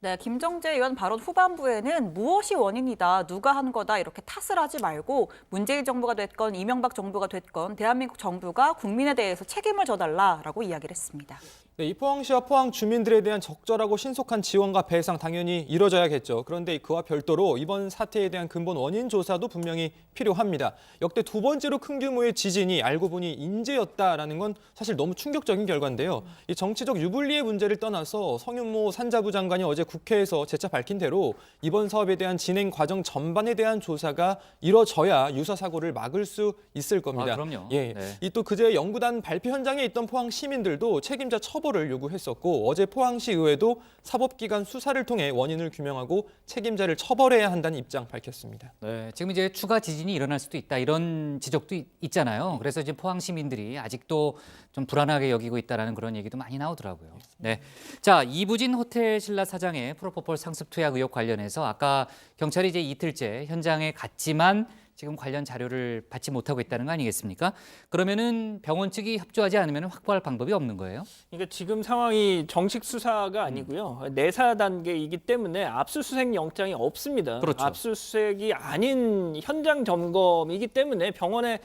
Speaker 9: 네, 김정재 의원 발언 후반부에는 무엇이 원인이다, 누가 한 거다 이렇게 탓을 하지 말고 문재인 정부가 됐건 이명박 정부가 됐건 대한민국 정부가 국민에 대해서 책임을 져달라라고 이야기를 했습니다.
Speaker 13: 네, 이 포항시와 포항 주민들에 대한 적절하고 신속한 지원과 배상 당연히 이뤄져야겠죠. 그런데 그와 별도로 이번 사태에 대한 근본 원인 조사도 분명히 필요합니다. 역대 두 번째로 큰 규모의 지진이 알고 보니 인재였다라는 건 사실 너무 충격적인 결과인데요. 이 정치적 유불리의 문제를 떠나서 성윤모 산자부 장관이 어제 국회에서 재차 밝힌 대로 이번 사업에 대한 진행 과정 전반에 대한 조사가 이뤄져야 유사 사고를 막을 수 있을 겁니다.
Speaker 8: 그럼요.
Speaker 13: 예,
Speaker 8: 네.
Speaker 13: 이 또 그제 연구단 발표 현장에 있던 포항 시민들도 책임자 처벌을 요구했었고 어제 포항시 의회도 사법기관 수사를 통해 원인을 규명하고 책임자를 처벌해야 한다는 입장 밝혔습니다.
Speaker 8: 네, 지금 이제 추가 지진이 일어날 수도 있다 이런 지적도 있잖아요. 그래서 이제 포항 시민들이 아직도 좀 불안하게 여기고 있다라는 그런 얘기도 많이 나오더라고요. 네, 자 이부진 호텔 신라 사장의 프로포폴 상습 투약 의혹 관련해서 아까 경찰이 이제 이틀째 현장에 갔지만 지금 관련 자료를 받지 못하고 있다는 거 아니겠습니까? 그러면은 병원 측이 협조하지 않으면 확보할 방법이 없는 거예요?
Speaker 14: 그러니까 지금 상황이 정식 수사가 아니고요. 내사 단계이기 때문에 압수수색 영장이 없습니다.
Speaker 8: 그렇죠.
Speaker 14: 압수수색이 아닌 현장 점검이기 때문에 병원에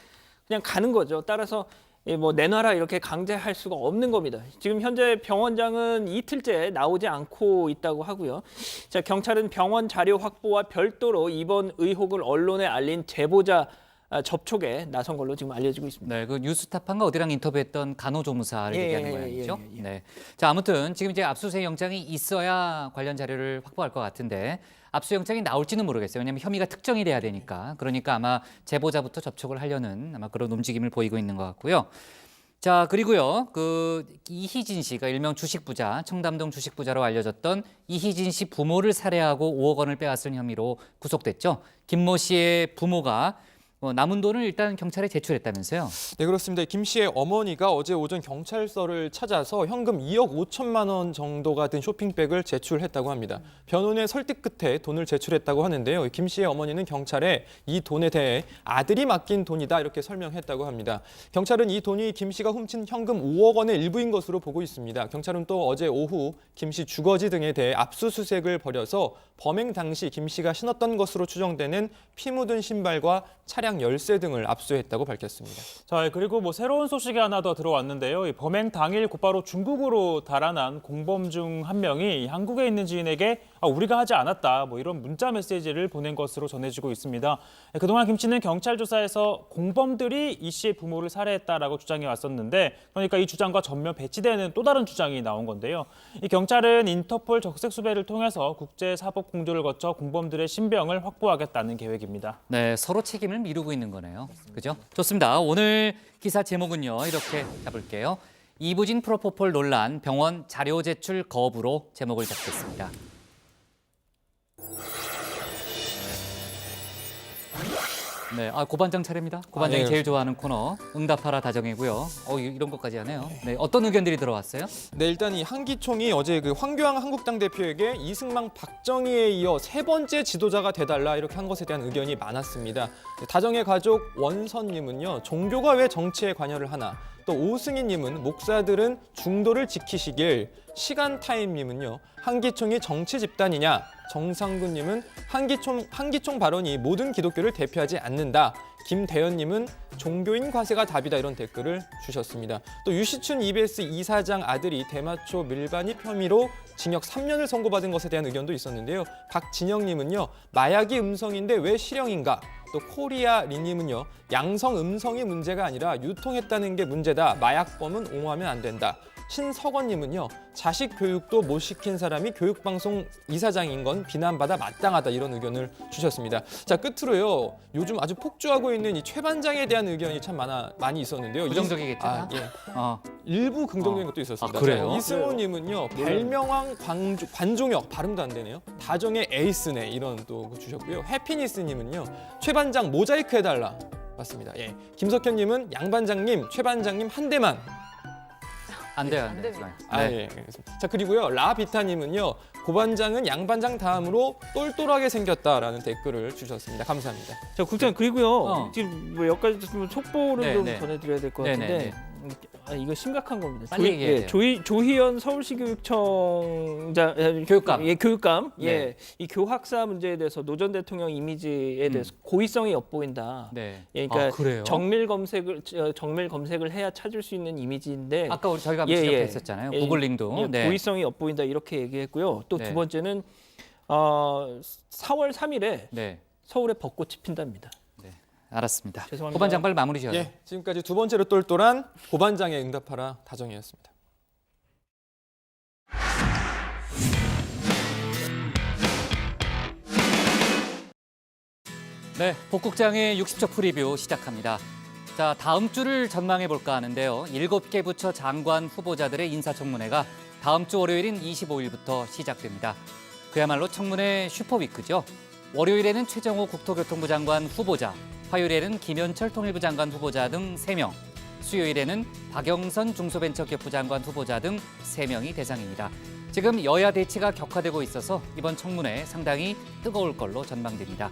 Speaker 14: 그냥 가는 거죠. 따라서 뭐 내놔라 이렇게 강제할 수가 없는 겁니다. 지금 현재 병원장은 이틀째 나오지 않고 있다고 하고요. 자, 경찰은 병원 자료 확보와 별도로 이번 의혹을 언론에 알린 제보자 접촉에 나선 걸로 지금 알려지고 있습니다.
Speaker 8: 네, 그 뉴스타파인가 어디랑 인터뷰했던 간호조무사를 얘기하는 모양이죠. 네, 자 아무튼 지금 이제 압수수색 영장이 있어야 관련 자료를 확보할 것 같은데 압수영장이 나올지는 모르겠어요. 왜냐하면 혐의가 특정이 돼야 되니까. 그러니까 아마 제보자부터 접촉을 하려는 아마 그런 움직임을 보이고 있는 것 같고요. 자 그리고요, 그 이희진 씨가 일명 주식부자, 청담동 주식부자로 알려졌던 이희진 씨 부모를 살해하고 5억 원을 빼앗은 혐의로 구속됐죠. 김모 씨의 부모가 남은 돈을 일단 경찰에 제출했다면서요?
Speaker 13: 네, 그렇습니다. 김 씨의 어머니가 어제 오전 경찰서를 찾아서 현금 2억 5천만 원 정도가 든 쇼핑백을 제출했다고 합니다. 변호인의 설득 끝에 돈을 제출했다고 하는데요. 김 씨의 어머니는 경찰에 이 돈에 대해 아들이 맡긴 돈이다 이렇게 설명했다고 합니다. 경찰은 이 돈이 김 씨가 훔친 현금 5억 원의 일부인 것으로 보고 있습니다. 경찰은 또 어제 오후 김 씨 주거지 등에 대해 압수수색을 벌여서 범행 당시 김 씨가 신었던 것으로 추정되는 피 묻은 신발과 차량 열쇠 등을 압수했다고 밝혔습니다.
Speaker 10: 자, 그리고 새로운 소식이 하나 더 들어왔는데요. 이 범행 당일 곧바로 중국으로 달아난 공범 중 한 명이 한국에 있는 지인에게 우리가 하지 않았다 이런 문자 메시지를 보낸 것으로 전해지고 있습니다. 그동안 김 씨는 경찰 조사에서 공범들이 이 씨의 부모를 살해했다라고 주장해 왔었는데 그러니까 이 주장과 전면 배치되는 또 다른 주장이 나온 건데요. 이 경찰은 인터폴 적색 수배를 통해서 국제사법 공조를 거쳐 공범들의 신병을 확보하겠다는 계획입니다.
Speaker 8: 네, 서로 책임을 미루고 있는 거네요. 그죠? 좋습니다. 오늘 기사 제목은요. 이렇게 잡을게요. 이부진 프로포폴 논란 병원 자료 제출 거부로 제목을 잡겠습니다. 네, 고반장 차례입니다. 고반장이 제일 좋아하는 코너 응답하라 다정이고요. 이런 것까지 하네요. 네, 어떤 의견들이 들어왔어요?
Speaker 13: 네, 일단 이 한기총이 어제 황교안 한국당 대표에게 이승만, 박정희에 이어 세 번째 지도자가 돼달라 이렇게 한 것에 대한 의견이 많았습니다. 다정의 가족 원선님은요, 종교가 왜 정치에 관여를 하나? 또 오승희님은 목사들은 중도를 지키시길, 시간타임님은요, 한기총이 정치 집단이냐? 정상근님은 한기총 발언이 모든 기독교를 대표하지 않는다. 김대현님은 종교인 과세가 답이다 이런 댓글을 주셨습니다. 또 유시춘 EBS 이사장 아들이 대마초 밀반입 혐의로 징역 3년을 선고받은 것에 대한 의견도 있었는데요. 박진영님은요, 마약이 음성인데 왜 실형인가? 또 코리아 리님은요, 양성 음성이 문제가 아니라 유통했다는 게 문제다. 마약범은 옹호하면 안 된다. 신석원님은요, 자식 교육도 못 시킨 사람이 교육방송 이사장인 건 비난받아 마땅하다 이런 의견을 주셨습니다. 자, 끝으로요, 요즘 아주 폭주하고 있는 이 최 반장에 대한 의견이 참 많이 있었는데요.
Speaker 8: 부정적이겠죠?
Speaker 13: 예. 일부 긍정적인 것도 있었습니다.
Speaker 8: 그래요?
Speaker 13: 이승호님은요, 발명왕 관종혁, 발음도 안 되네요. 다정의 에이스네 이런 또 주셨고요. 해피니스님은요, 최 반장 모자이크 해달라. 맞습니다. 예. 김석현님은 양 반장님, 최 반장님 한 대만.
Speaker 8: 안 돼요.
Speaker 13: 네. 예, 알겠습니다. 자, 그리고요, 라비타님은요, 고반장은 양반장 다음으로 똘똘하게 생겼다라는 댓글을 주셨습니다. 감사합니다.
Speaker 14: 자, 국장님, 그리고요, 지금 여기까지 듣으면 속보를 좀 전해드려야 될 것 같은데, 이거 심각한 겁니다.
Speaker 8: 빨리 얘기해야 돼요.
Speaker 14: 조희연 서울시교육청장
Speaker 8: 교육감.
Speaker 14: 교육감.
Speaker 8: 네.
Speaker 14: 이 교학사 문제에 대해서 노 전 대통령 이미지에 대해서 고의성이 엿보인다.
Speaker 8: 네.
Speaker 14: 그러니까
Speaker 8: 그래요?
Speaker 14: 정밀 검색을 해야 찾을 수 있는 이미지인데
Speaker 8: 아까 저희가 지적했었잖아요. 구글링도.
Speaker 14: 고의성이 엿보인다 이렇게 얘기했고요. 또 두 번째는 4월 3일에 서울에 벚꽃이 핀답니다.
Speaker 8: 알았습니다.
Speaker 14: 죄송합니다.
Speaker 8: 고반장 빨리 마무리 지어요.
Speaker 13: 예, 지금까지 두 번째로 똘똘한 고반장의 응답하라 다정이었습니다.
Speaker 8: 네, 복국장의 60초 프리뷰 시작합니다. 자, 다음 주를 전망해 볼까 하는데요. 7개 부처 장관 후보자들의 인사청문회가 다음 주 월요일인 25일부터 시작됩니다. 그야말로 청문회 슈퍼위크죠. 월요일에는 최정호 국토교통부 장관 후보자, 화요일에는 김현철 통일부 장관 후보자 등 3명, 수요일에는 박영선 중소벤처기업부 장관 후보자 등 3명이 대상입니다. 지금 여야 대치가 격화되고 있어서 이번 청문회 상당히 뜨거울 걸로 전망됩니다.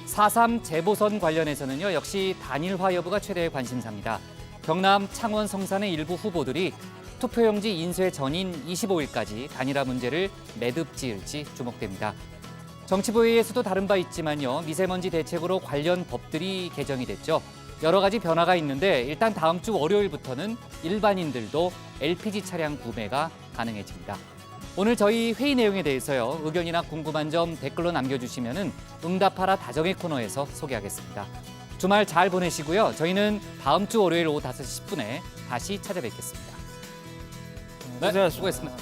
Speaker 8: 4.3 재보선 관련해서는요, 역시 단일화 여부가 최대의 관심사입니다. 경남, 창원, 성산의 일부 후보들이 투표용지 인쇄 전인 25일까지 단일화 문제를 매듭 지을지 주목됩니다. 정치부회의에서도 다른 바 있지만요, 미세먼지 대책으로 관련 법들이 개정이 됐죠. 여러 가지 변화가 있는데 일단 다음 주 월요일부터는 일반인들도 LPG 차량 구매가 가능해집니다. 오늘 저희 회의 내용에 대해서요, 의견이나 궁금한 점 댓글로 남겨주시면은 응답하라 다정의 코너에서 소개하겠습니다. 주말 잘 보내시고요. 저희는 다음 주 월요일 오후 5시 10분에 다시 찾아뵙겠습니다. 네, 수고했습니다.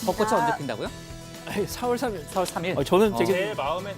Speaker 8: 벚꽃이 언제 핀다고요?
Speaker 14: 4월 3일.
Speaker 8: 4월 3일.
Speaker 14: 저는 되게
Speaker 10: 제 마음에